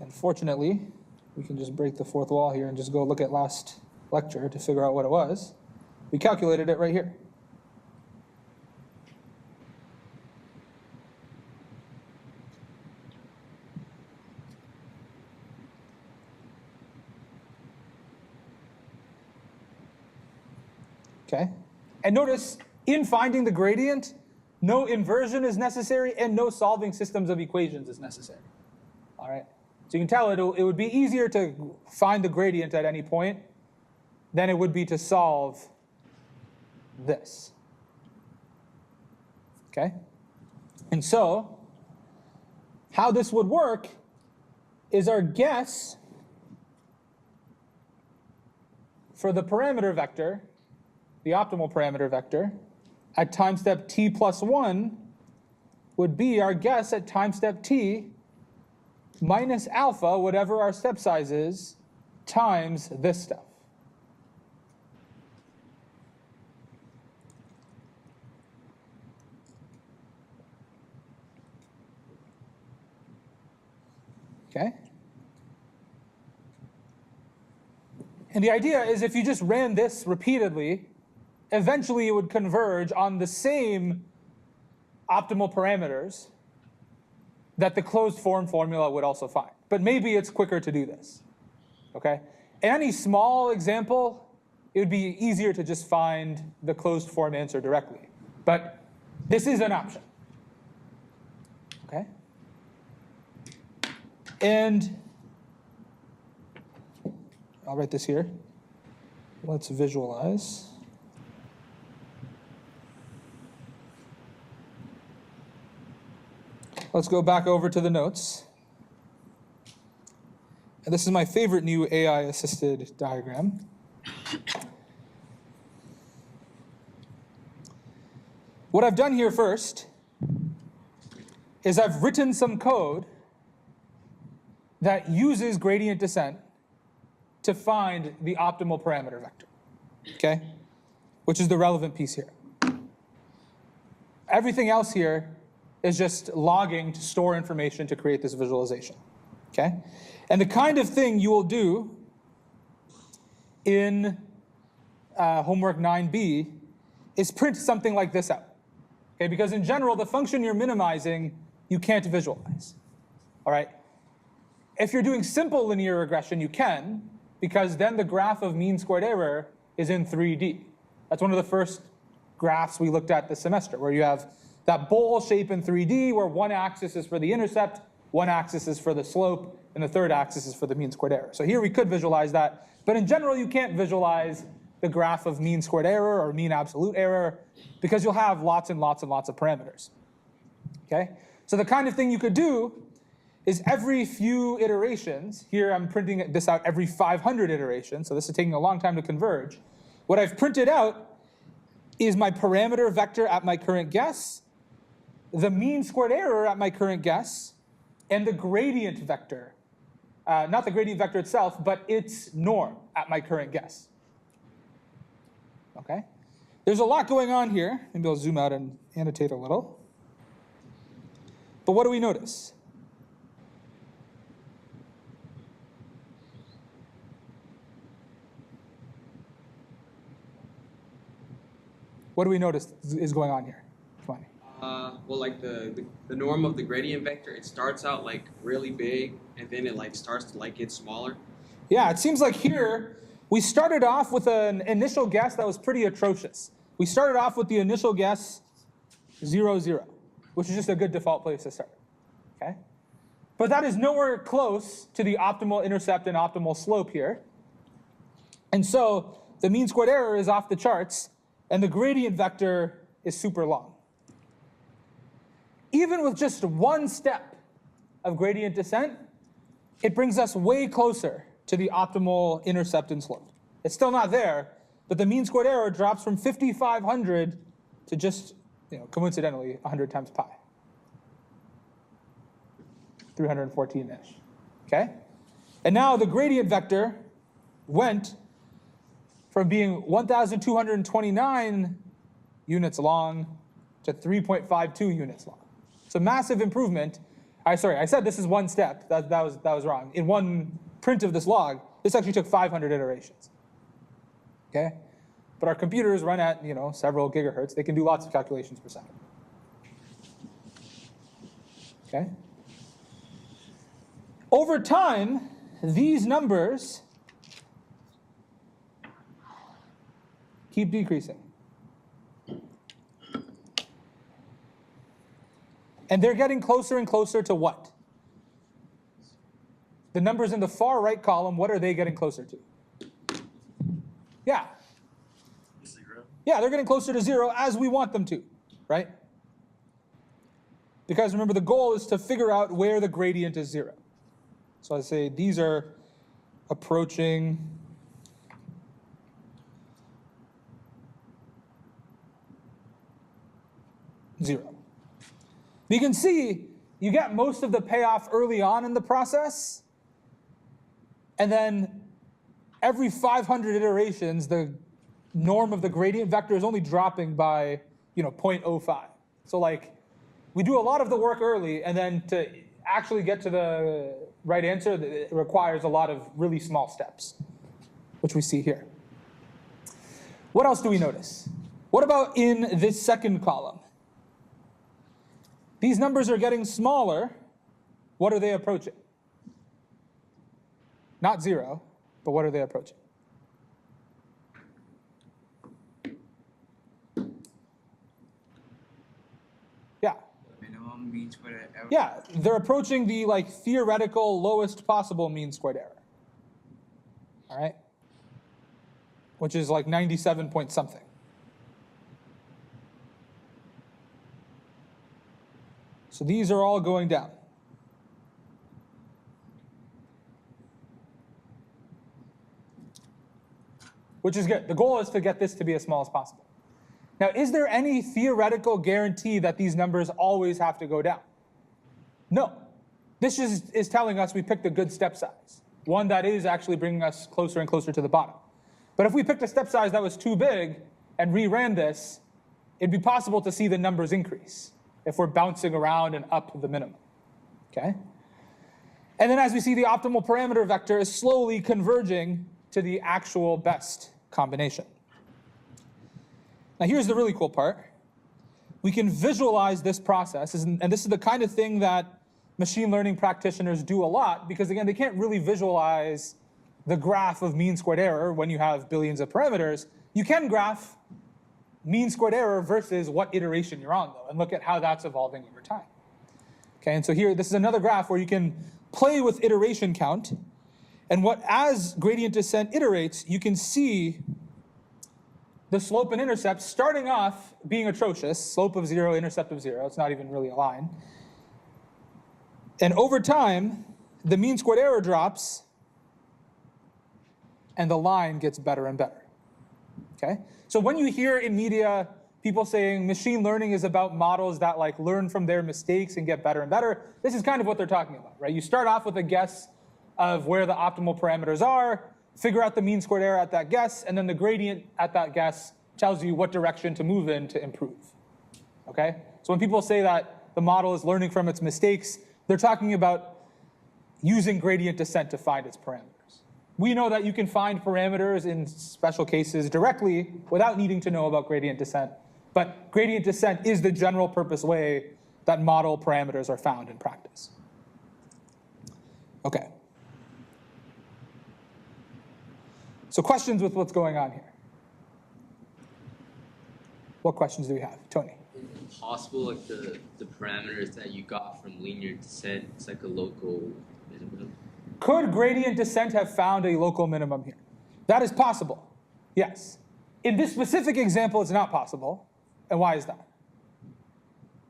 And fortunately, we can just break the fourth wall here and just go look at last lecture to figure out what it was. We calculated it right here. Okay? And notice, in finding the gradient, no inversion is necessary and no solving systems of equations is necessary. All right? So you can tell it would be easier to find the gradient at any point than it would be to solve this. Okay? And so, how this would work is our guess for the parameter vector, the optimal parameter vector, at time step t plus 1 would be our guess at time step t minus alpha, whatever our step size is, times this stuff. Okay? And the idea is if you just ran this repeatedly, eventually it would converge on the same optimal parameters that the closed form formula would also find. But maybe it's quicker to do this. Okay? In any small example, it would be easier to just find the closed form answer directly. But this is an option. Okay? And I'll write this here. Let's visualize. Let's go back over to the notes. And this is my favorite new AI-assisted diagram. What I've done here first is I've written some code that uses gradient descent to find the optimal parameter vector, okay? Which is the relevant piece here. Everything else here is just logging to store information to create this visualization, okay? And the kind of thing you will do in homework 9b is print something like this out, okay? Because in general, the function you're minimizing, you can't visualize, all right? If you're doing simple linear regression, you can, because then the graph of mean squared error is in 3D. That's one of the first graphs we looked at this semester, where you have that bowl shape in 3D, where one axis is for the intercept, one axis is for the slope, and the third axis is for the mean squared error. So here we could visualize that, but in general, you can't visualize the graph of mean squared error or mean absolute error, because you'll have lots and lots and lots of parameters, okay? So the kind of thing you could do is every few iterations, here I'm printing this out every 500 iterations, so this is taking a long time to converge. What I've printed out is my parameter vector at my current guess, the mean squared error at my current guess, and the gradient vector. Not the gradient vector itself, but its norm at my current guess. Okay? There's a lot going on here. Maybe I'll zoom out and annotate a little. But what do we notice? What do we notice is going on here? Come on. Well, like the norm of the gradient vector, it starts out like really big, and then it like starts to like get smaller. Yeah, it seems like here we started off with an initial guess that was pretty atrocious. We started off with the initial guess 0, 0, which is just a good default place to start. Okay? But that is nowhere close to the optimal intercept and optimal slope here. And so the mean squared error is off the charts, and the gradient vector is super long. Even with just one step of gradient descent, it brings us way closer to the optimal intercept and slope. It's still not there, but the mean squared error drops from 5,500 to just, coincidentally, 100 times pi. 314-ish, okay? And now the gradient vector went from being 1,229 units long to 3.52 units long. It's a massive improvement. I said this is one step. That was wrong. In one print of this log, this actually took 500 iterations. Okay? But our computers run at, several gigahertz. They can do lots of calculations per second. Okay? Over time, these numbers keep decreasing. And they're getting closer and closer to what? The numbers in the far right column, what are they getting closer to? Yeah. 0. Yeah, they're getting closer to 0 as we want them to, right? Because remember, the goal is to figure out where the gradient is 0. So I say these are approaching zero. You can see you get most of the payoff early on in the process, and then every 500 iterations, the norm of the gradient vector is only dropping by 0.05. So we do a lot of the work early, and then to actually get to the right answer, it requires a lot of really small steps, which we see here. What else do we notice? What about in this second column? These numbers are getting smaller. What are they approaching? Not 0, but what are they approaching? Minimum mean mean squared error? Yeah, they're approaching the like theoretical lowest possible mean squared error. All right? Which is like 97 point something. So these are all going down. Which is good. The goal is to get this to be as small as possible. Now, is there any theoretical guarantee that these numbers always have to go down? No. This is telling us we picked a good step size, one that is actually bringing us closer and closer to the bottom. But if we picked a step size that was too big and reran this, it'd be possible to see the numbers increase if we're bouncing around and up the minimum. Okay? And then as we see, the optimal parameter vector is slowly converging to the actual best combination. Now here's the really cool part. We can visualize this process, and this is the kind of thing that machine learning practitioners do a lot, because again, they can't really visualize the graph of mean squared error when you have billions of parameters. You can graph mean squared error versus what iteration you're on, though, and look at how that's evolving over time. Okay, and so here, this is another graph where you can play with iteration count, and as gradient descent iterates, you can see the slope and intercept starting off being atrocious, slope of 0, intercept of 0, it's not even really a line. And over time, the mean squared error drops, and the line gets better and better. Okay? So when you hear in media people saying machine learning is about models that like learn from their mistakes and get better and better, this is kind of what they're talking about, right? You start off with a guess of where the optimal parameters are, figure out the mean squared error at that guess, and then the gradient at that guess tells you what direction to move in to improve. Okay? So when people say that the model is learning from its mistakes, they're talking about using gradient descent to find its parameters. We know that you can find parameters in special cases directly without needing to know about gradient descent, but gradient descent is the general purpose way that model parameters are found in practice. Okay. So questions with what's going on here? What questions do we have? Tony? Is it possible like the parameters that you got from linear descent, it's like a local minimum? Could gradient descent have found a local minimum here? That is possible, yes. In this specific example, it's not possible. And why is that?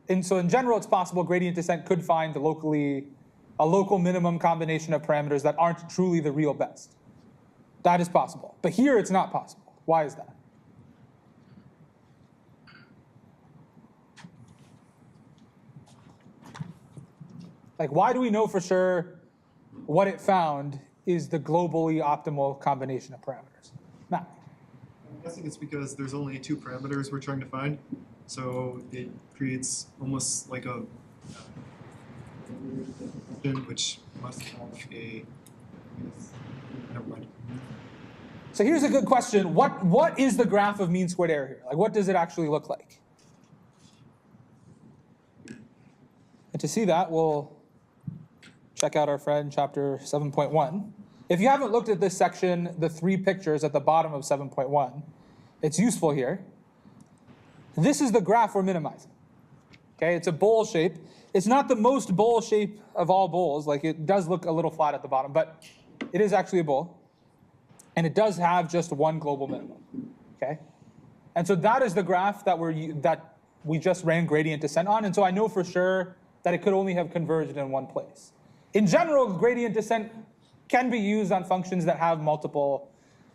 And so in general, it's possible gradient descent could find a local minimum combination of parameters that aren't truly the real best. That is possible. But here, it's not possible. Why is that? Like, why do we know for sure what it found is the globally optimal combination of parameters? Matt? I'm guessing it's because there's only two parameters we're trying to find. So it creates almost like a which must have a, never mind. So here's a good question. What is the graph of mean squared error here? Like, what does it actually look like? And to see that, we'll check out our friend chapter 7.1. If you haven't looked at this section, the 3 pictures at the bottom of 7.1, it's useful here. This is the graph we're minimizing. Okay, it's a bowl shape. It's not the most bowl shape of all bowls. Like, it does look a little flat at the bottom, but it is actually a bowl. And it does have just one global minimum. Okay? And so that is the graph that we just ran gradient descent on. And so I know for sure that it could only have converged in one place. In general, gradient descent can be used on functions that have multiple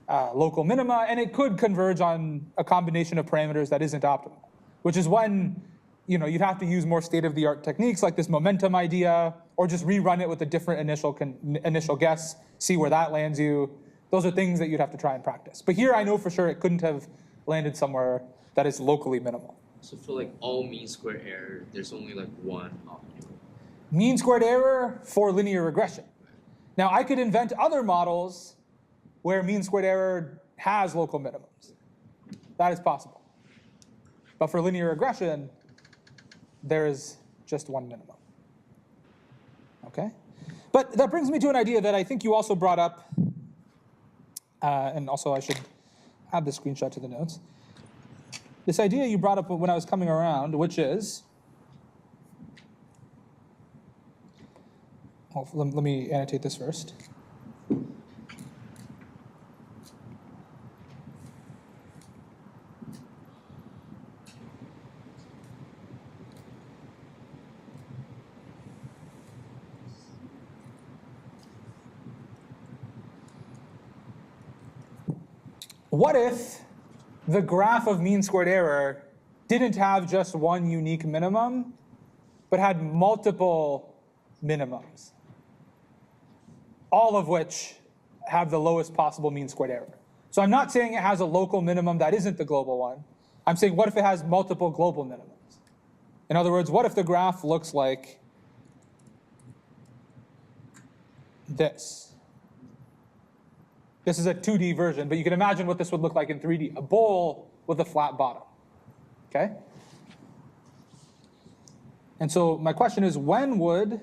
local minima, and it could converge on a combination of parameters that isn't optimal, which is when you'd have to use more state-of-the-art techniques like this momentum idea, or just rerun it with a different initial guess, see where that lands you. Those are things that you'd have to try and practice. But here I know for sure it couldn't have landed somewhere that is locally minimal. So for like all mean square error, there's only like one optimal. Mean squared error for linear regression. Now I could invent other models where mean squared error has local minimums. That is possible. But for linear regression, there is just one minimum. Okay? But that brings me to an idea that I think you also brought up, and also I should add the screenshot to the notes. This idea you brought up when I was coming around, which is well, let me annotate this first. What if the graph of mean squared error didn't have just one unique minimum, but had multiple minimums, all of which have the lowest possible mean squared error? So I'm not saying it has a local minimum that isn't the global one. I'm saying what if it has multiple global minimums? In other words, what if the graph looks like this? This is a 2D version, but you can imagine what this would look like in 3D. A bowl with a flat bottom, okay? And so my question is, when would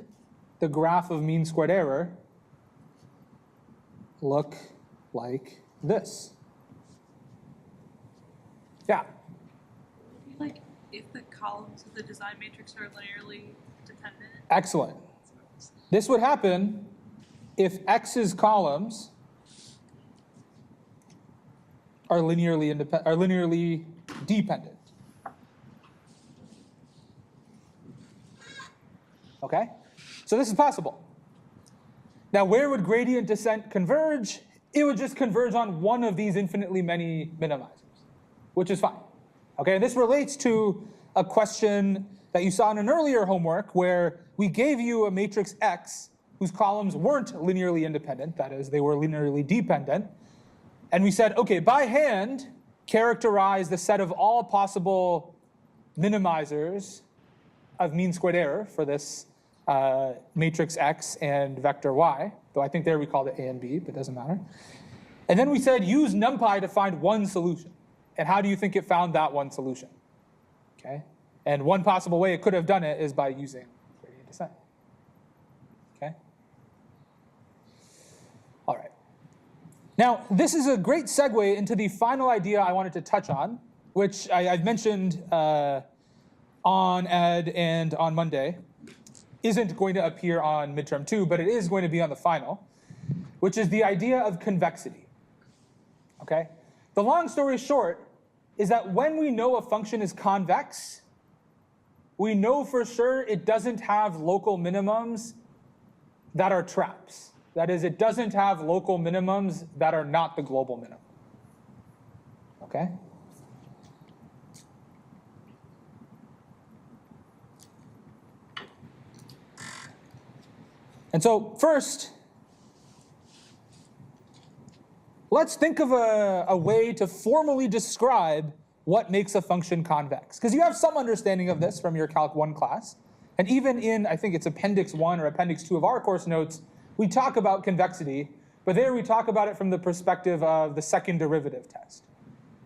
the graph of mean squared error look like this? Yeah? Like if the columns of the design matrix are linearly dependent. Excellent. This would happen if X's columns are linearly dependent. Okay? So this is possible. Now, where would gradient descent converge? It would just converge on one of these infinitely many minimizers, which is fine. Okay, and this relates to a question that you saw in an earlier homework where we gave you a matrix X whose columns weren't linearly independent, that is, they were linearly dependent. And we said, okay, by hand, characterize the set of all possible minimizers of mean squared error for this matrix X and vector Y, though I think there we called it A and B, but it doesn't matter. And then we said, use NumPy to find one solution. And how do you think it found that one solution? Okay, and one possible way it could have done it is by using gradient descent. Okay? All right. Now, this is a great segue into the final idea I wanted to touch on, which I've mentioned on Ed and on Monday. Isn't going to appear on midterm 2, but it is going to be on the final, which is the idea of convexity. Okay? The long story short is that when we know a function is convex, we know for sure it doesn't have local minimums that are traps. That is, it doesn't have local minimums that are not the global minimum. Okay? And so first, let's think of a way to formally describe what makes a function convex. Because you have some understanding of this from your Calc 1 class. And even in, I think it's Appendix 1 or Appendix 2 of our course notes, we talk about convexity, but there we talk about it from the perspective of the second derivative test.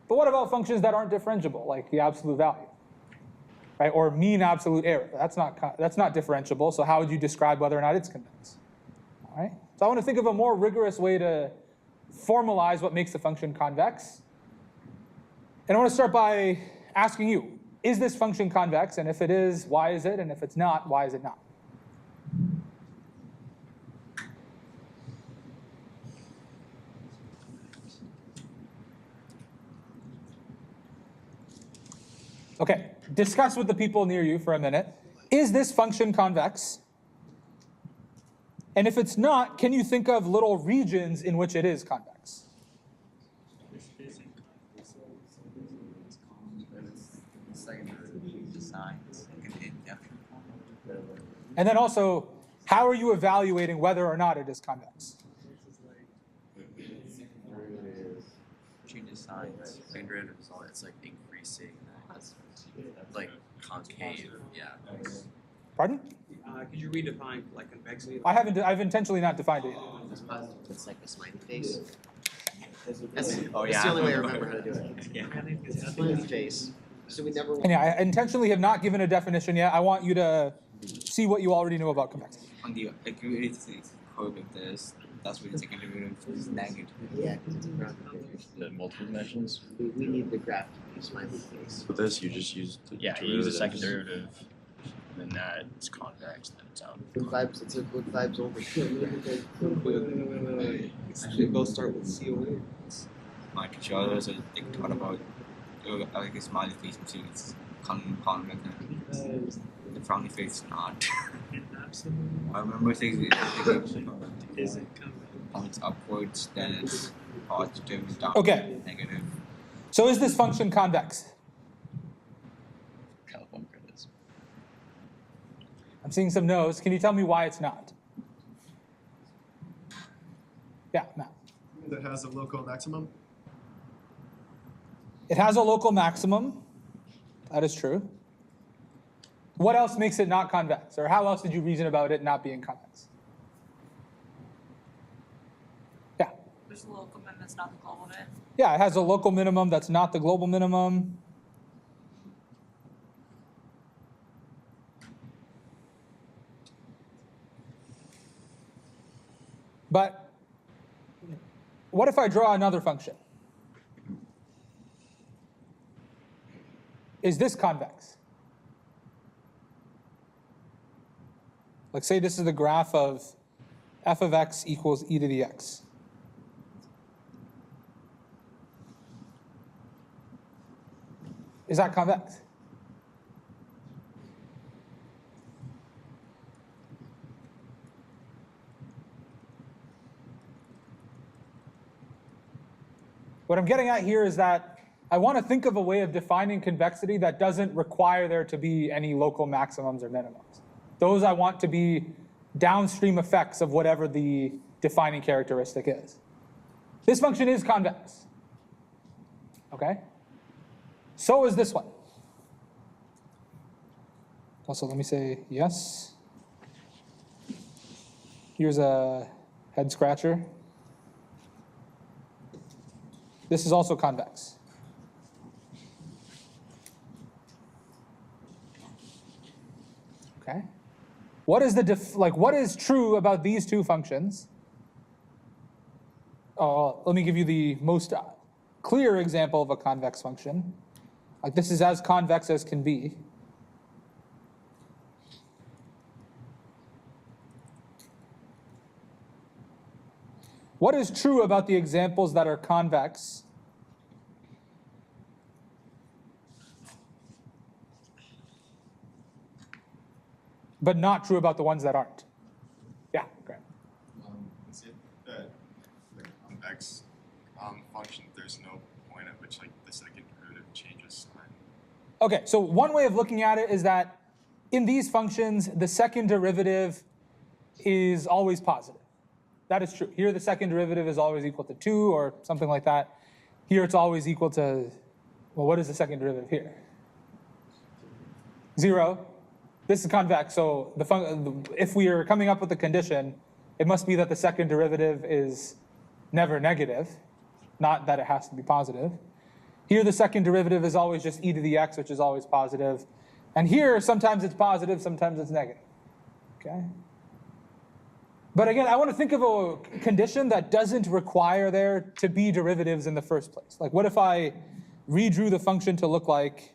But what about functions that aren't differentiable, like the absolute value? Right? Or mean absolute error. That's not differentiable, so how would you describe whether or not it's convex? All right? So I want to think of a more rigorous way to formalize what makes a function convex. And I want to start by asking you, is this function convex? And if it is, why is it? And if it's not, why is it not? Okay, discuss with the people near you for a minute. Is this function convex? And if it's not, can you think of little regions in which it is convex? And then also, how are you evaluating whether or not it is convex? Changes signs. Second result, it's like increasing. Like concave, yeah. Pardon? Could you redefine like convexity? I've intentionally not defined it. It's like a smiley face. That's the only way I remember how to do it. Yeah. Smiley face. So we never. And yeah, I intentionally have not given a definition yet. I want you to see what you already know about convexity. On the accuracy code of this, that's what it's second derivative is negative. Yeah, because it's a graph. The multiple dimensions. We need the graph to be smiley face. With this, you just use the Yeah, you use the second derivative. and then that is convex, and then it's out. Good vibes, it's a good vibes over. They both start with COA. My controller is they thought about like a smiley face and see it's convex. The frowny face is not. I remember saying Is it points upwards, then it's positive, down, Okay. negative. So is this function convex? California credits. I'm seeing some no's. Can you tell me why it's not? Yeah, Matt. That has a local maximum. It has a local maximum. That is true. What else makes it not convex? Or how else did you reason about it not being convex? Yeah. There's a local min that's not the global min. Yeah, it has a local minimum that's not the global minimum. But what if I draw another function? Is this convex? Like say this is the graph of f of x equals e to the x. Is that convex? What I'm getting at here is that I want to think of a way of defining convexity that doesn't require there to be any local maximums or minimums. Those I want to be downstream effects of whatever the defining characteristic is. This function is convex. Okay? So is this one. Also, let me say yes. Here's a head scratcher. This is also convex. Okay. What is the what is true about these two functions? Let me give you the most clear example of a convex function. Like this is as convex as can be. What is true about the examples that are convex? But not true about the ones that aren't. Yeah, great. Is it that the convex function, there's no point at which like the second derivative changes sign? Okay, so one way of looking at it is that in these functions, the second derivative is always positive. That is true. Here, the second derivative is always equal to 2 or something like that. Here, it's always equal to, well, what is the second derivative here? 0. This is convex, so if we are coming up with a condition, it must be that the second derivative is never negative, not that it has to be positive. Here, the second derivative is always just e to the x, which is always positive. And here, sometimes it's positive, sometimes it's negative. Okay? But again, I want to think of a condition that doesn't require there to be derivatives in the first place. Like what if I redrew the function to look like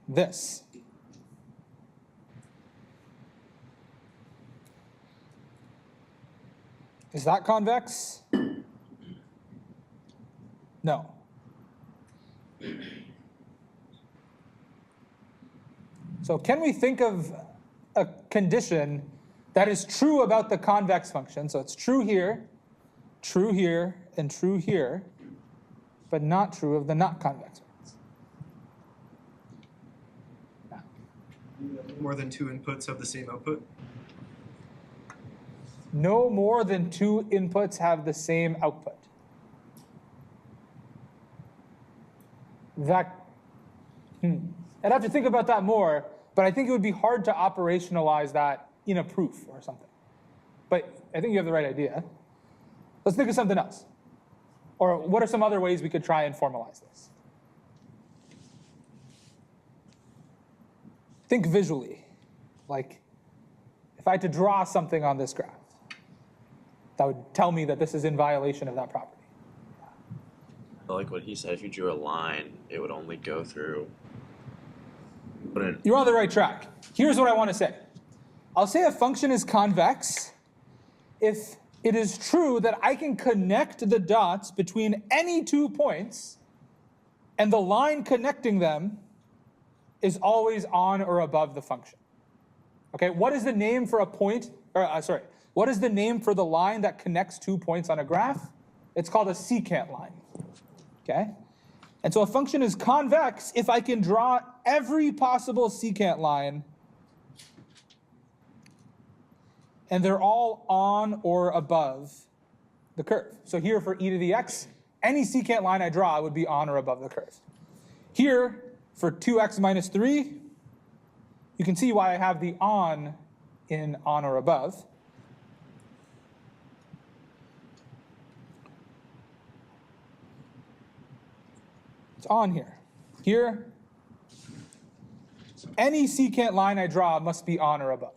this? Is that convex? No. So can we think of a condition that is true about the convex function? So it's true here, and true here, but not true of the not convex ones. More than 2 inputs have the same output. No more than 2 inputs have the same output. I'd have to think about that more, but I think it would be hard to operationalize that in a proof or something. But I think you have the right idea. Let's think of something else. Or what are some other ways we could try and formalize this? Think visually. Like, if I had to draw something on this graph, that would tell me that this is in violation of that property. Like what he said, if you drew a line, it would only go through You're on the right track. Here's what I want to say. I'll say a function is convex if it is true that I can connect the dots between any 2 points and the line connecting them is always on or above the function. Okay, what is the name for a point, what is the name for the line that connects 2 points on a graph? It's called a secant line, okay? And so a function is convex if I can draw every possible secant line and they're all on or above the curve. So here for e to the x, any secant line I draw would be on or above the curve. Here, for 2x minus 3, you can see why I have the on in on or above. It's on here. Here, any secant line I draw must be on or above.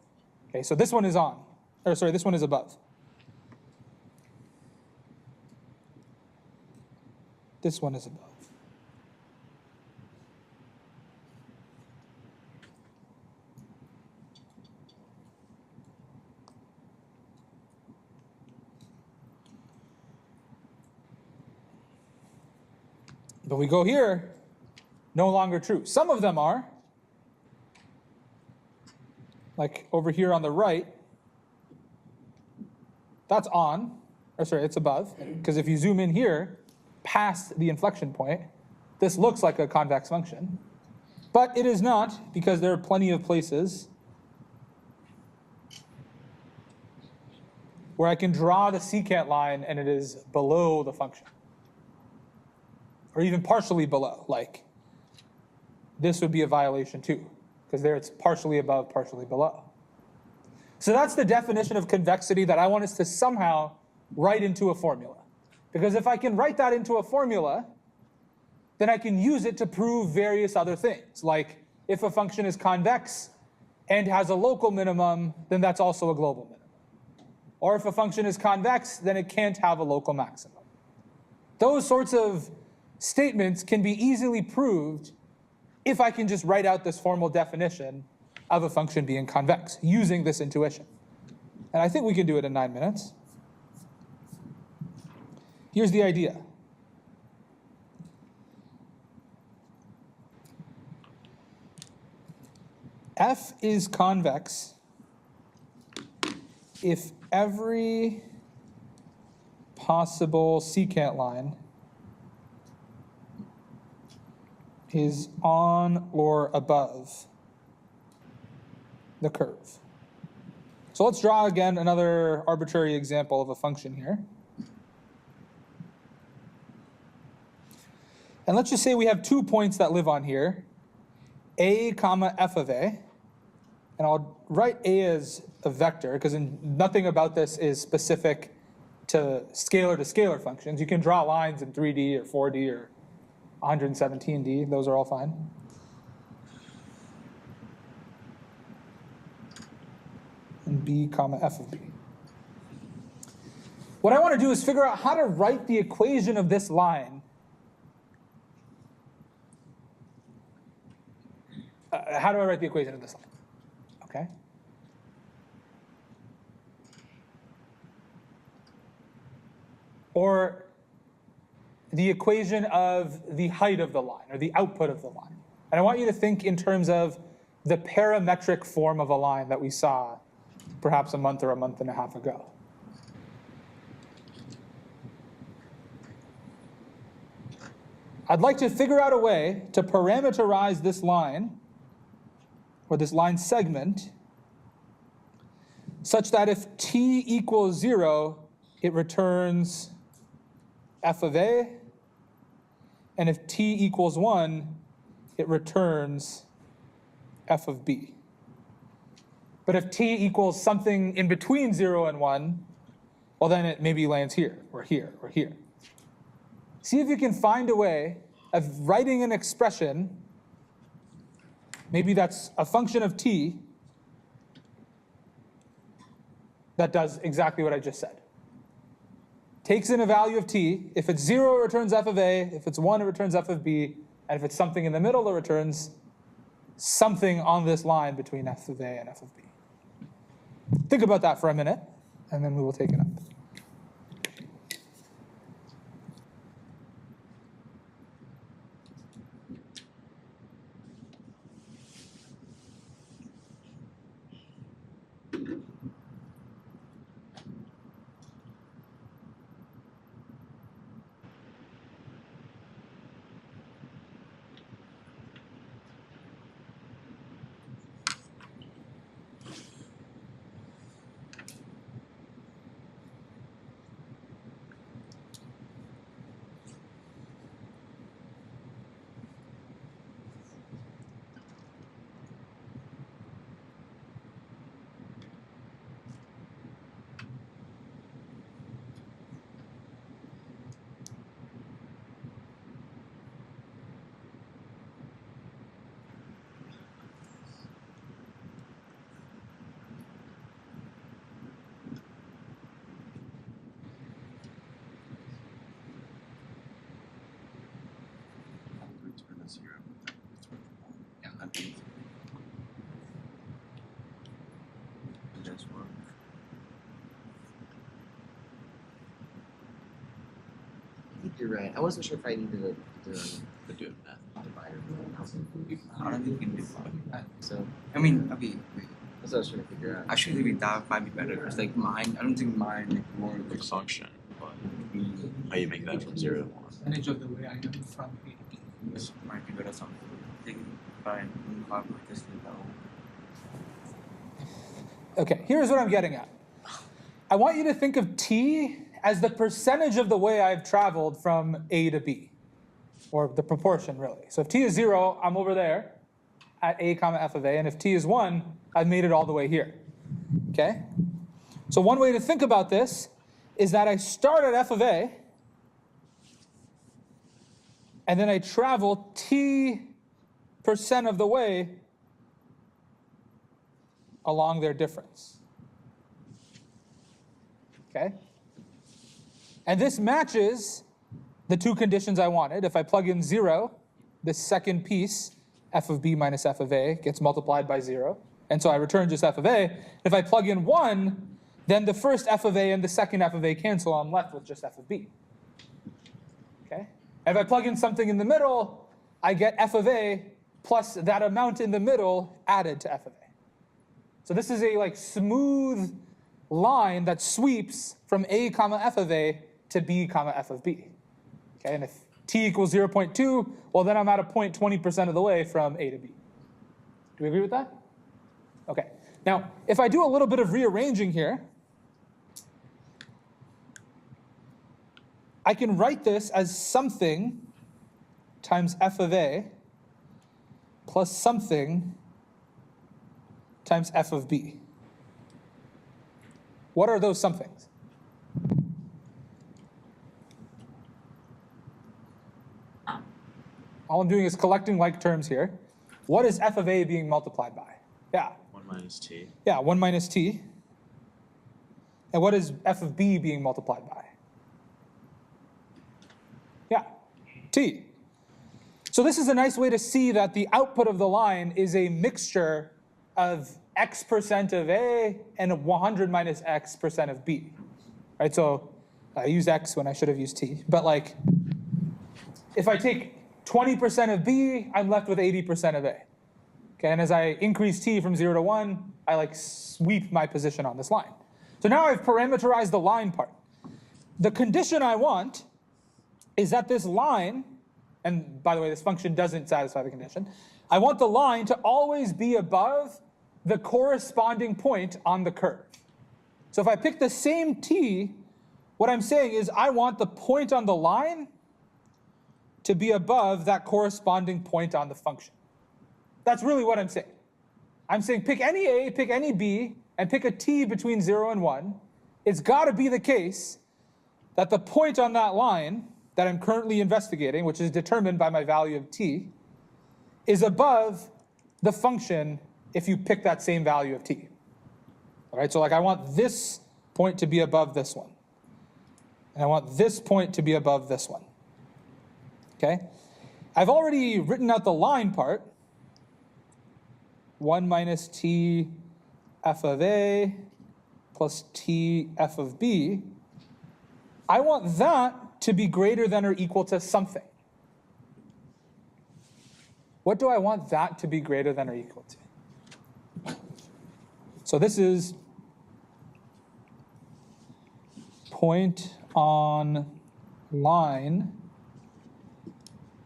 Okay, so this one is on. Or sorry, this one is above. This one is above. But we go here, no longer true. Some of them are, like over here on the right, that's on, or sorry, it's above, because if you zoom in here, past the inflection point, this looks like a convex function. But it is not, because there are plenty of places where I can draw the secant line and it is below the function. Or even partially below, like this would be a violation too, because there it's partially above, partially below. So that's the definition of convexity that I want us to somehow write into a formula. Because if I can write that into a formula, then I can use it to prove various other things. Like if a function is convex and has a local minimum, then that's also a global minimum. Or if a function is convex, then it can't have a local maximum. Those sorts of statements can be easily proved if I can just write out this formal definition of a function being convex using this intuition. And I think we can do it in 9 minutes. Here's the idea. F is convex if every possible secant line is on or above the curve. So let's draw again another arbitrary example of a function here. And let's just say we have 2 points that live on here, a comma f of a. And I'll write a as a vector because nothing about this is specific to scalar functions. You can draw lines in 3D or 4D or 117D. Those are all fine. And b comma f of b. What I want to do is figure out how to write the equation of this line. How do I write the equation of this line? Okay. Or the equation of the height of the line, or the output of the line. And I want you to think in terms of the parametric form of a line that we saw perhaps a month or a month and a half ago. I'd like to figure out a way to parameterize this line, or this line segment, such that if t equals 0, it returns f of a, and if t equals 1, it returns f of b. But if t equals something in between 0 and 1, well then it maybe lands here, or here, or here. See if you can find a way of writing an expression, maybe that's a function of t, that does exactly what I just said. Takes in a value of t. If it's 0, it returns f of a. If it's 1, it returns f of b. And if it's something in the middle, it returns something on this line between f of a and f of b. Think about that for a minute, and then we will take it up. Return a 0. Yeah, I think. That's wrong. I think you're right. I wasn't sure if I needed to Do it math. divider. I don't think you can do that. So I mean, okay, wait. that's what I was trying to figure out. Actually, maybe that might be better because like mine, I don't think mine like more Like function, but how you make that from 0 to 1. Percentage of the way I am from a to b. this might be better something. I think fine, have like this level. Okay, here's what I'm getting at. I want you to think of t as the percentage of the way I've traveled from a to b, or the proportion really. So if t is 0, I'm over there at a comma f of a, and if t is 1, I've made it all the way here. Okay? So one way to think about this is that I start at f of a, and then I travel t% of the way along their difference. Okay? And this matches the two conditions I wanted. If I plug in 0, this second piece, f of b minus f of a, gets multiplied by 0. And so I return just f of a. If I plug in 1, then the first f of a and the second f of a cancel. I'm left with just f of b. Okay? If I plug in something in the middle, I get f of a plus that amount in the middle added to f of a. So this is a like smooth line that sweeps from a comma f of a to b comma f of b. Okay, and if t equals 0.2, well then I'm at a point 20% of the way from a to b. Do we agree with that? Okay. Now, if I do a little bit of rearranging here, I can write this as something times f of a plus something times f of b. What are those somethings? All I'm doing is collecting like terms here. What is f of a being multiplied by? Yeah. 1 minus t. Yeah, 1 minus t. And what is f of b being multiplied by? Yeah, t. So this is a nice way to see that the output of the line is a mixture of x% of a and 100 minus x% of b. Right, so I use x when I should have used t. But like, if I take 20% of b, I'm left with 80% of a. Okay, and as I increase t from 0 to 1, I like sweep my position on this line. So now I've parameterized the line part. The condition I want is that this line, and by the way, this function doesn't satisfy the condition, I want the line to always be above the corresponding point on the curve. So if I pick the same t, what I'm saying is I want the point on the line to be above that corresponding point on the function. That's really what I'm saying. I'm saying pick any a, pick any b, and pick a t between 0 and 1. It's got to be the case that the point on that line that I'm currently investigating, which is determined by my value of t, is above the function if you pick that same value of t. All right, so like I want this point to be above this one. And I want this point to be above this one. Okay? I've already written out the line part. 1 minus t f of a plus t f of b, I want that to be greater than or equal to something. What do I want that to be greater than or equal to? So this is point on line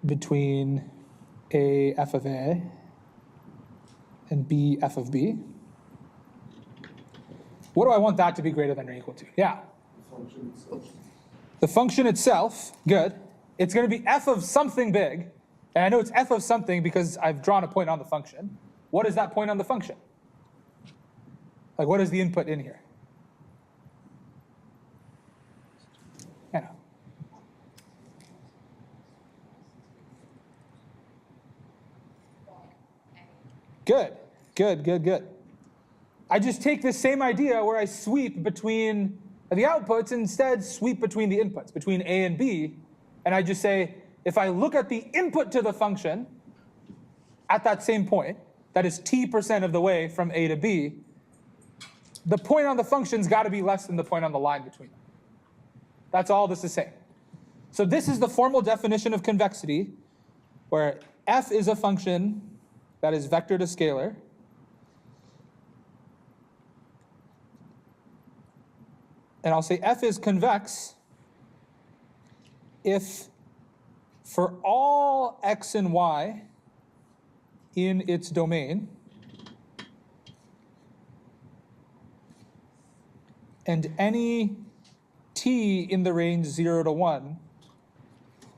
between a f of a and b f of b. What do I want that to be greater than or equal to? Yeah. The function itself, good. It's going to be f of something big. And I know it's f of something because I've drawn a point on the function. What is that point on the function? Like, what is the input in here? Yeah. Good, good, good, good. I just take this same idea where I sweep between the outputs, instead sweep between the inputs, between a and b, and I just say, if I look at the input to the function at that same point, that is t% of the way from a to b, the point on the function's got to be less than the point on the line between them. That's all this is saying. So this is the formal definition of convexity, where f is a function that is vector to scalar. And I'll say f is convex if for all x and y in its domain, and any t in the range 0 to 1,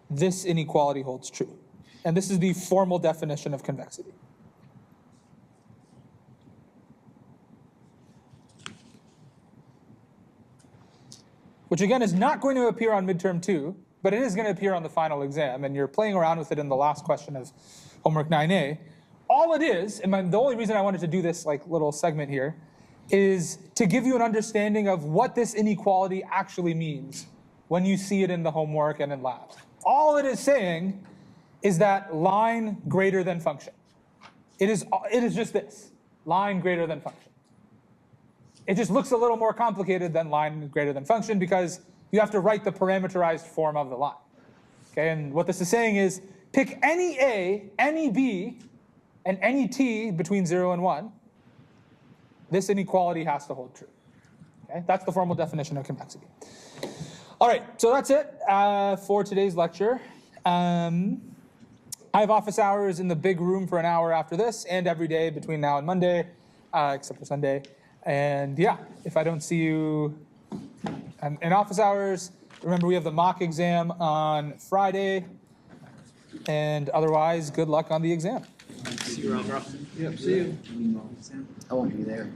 this inequality holds true. And this is the formal definition of convexity. Which again is not going to appear on midterm 2, but it is going to appear on the final exam, and you're playing around with it in the last question of homework 9a. All it is, and the only reason I wanted to do this like little segment here, is to give you an understanding of what this inequality actually means when you see it in the homework and in labs. All it is saying is that line greater than function. It is just this, line greater than function. It just looks a little more complicated than line greater than function because you have to write the parameterized form of the line. Okay, and what this is saying is pick any a, any b, and any t between 0 and 1. This inequality has to hold true. Okay, that's the formal definition of convexity. All right, so that's it for today's lecture. I have office hours in the big room for an hour after this and every day between now and Monday, except for Sunday. And yeah, if I don't see you in office hours, remember we have the mock exam on Friday. And otherwise, good luck on the exam. See you around, bro. Yep, see you. I won't be there.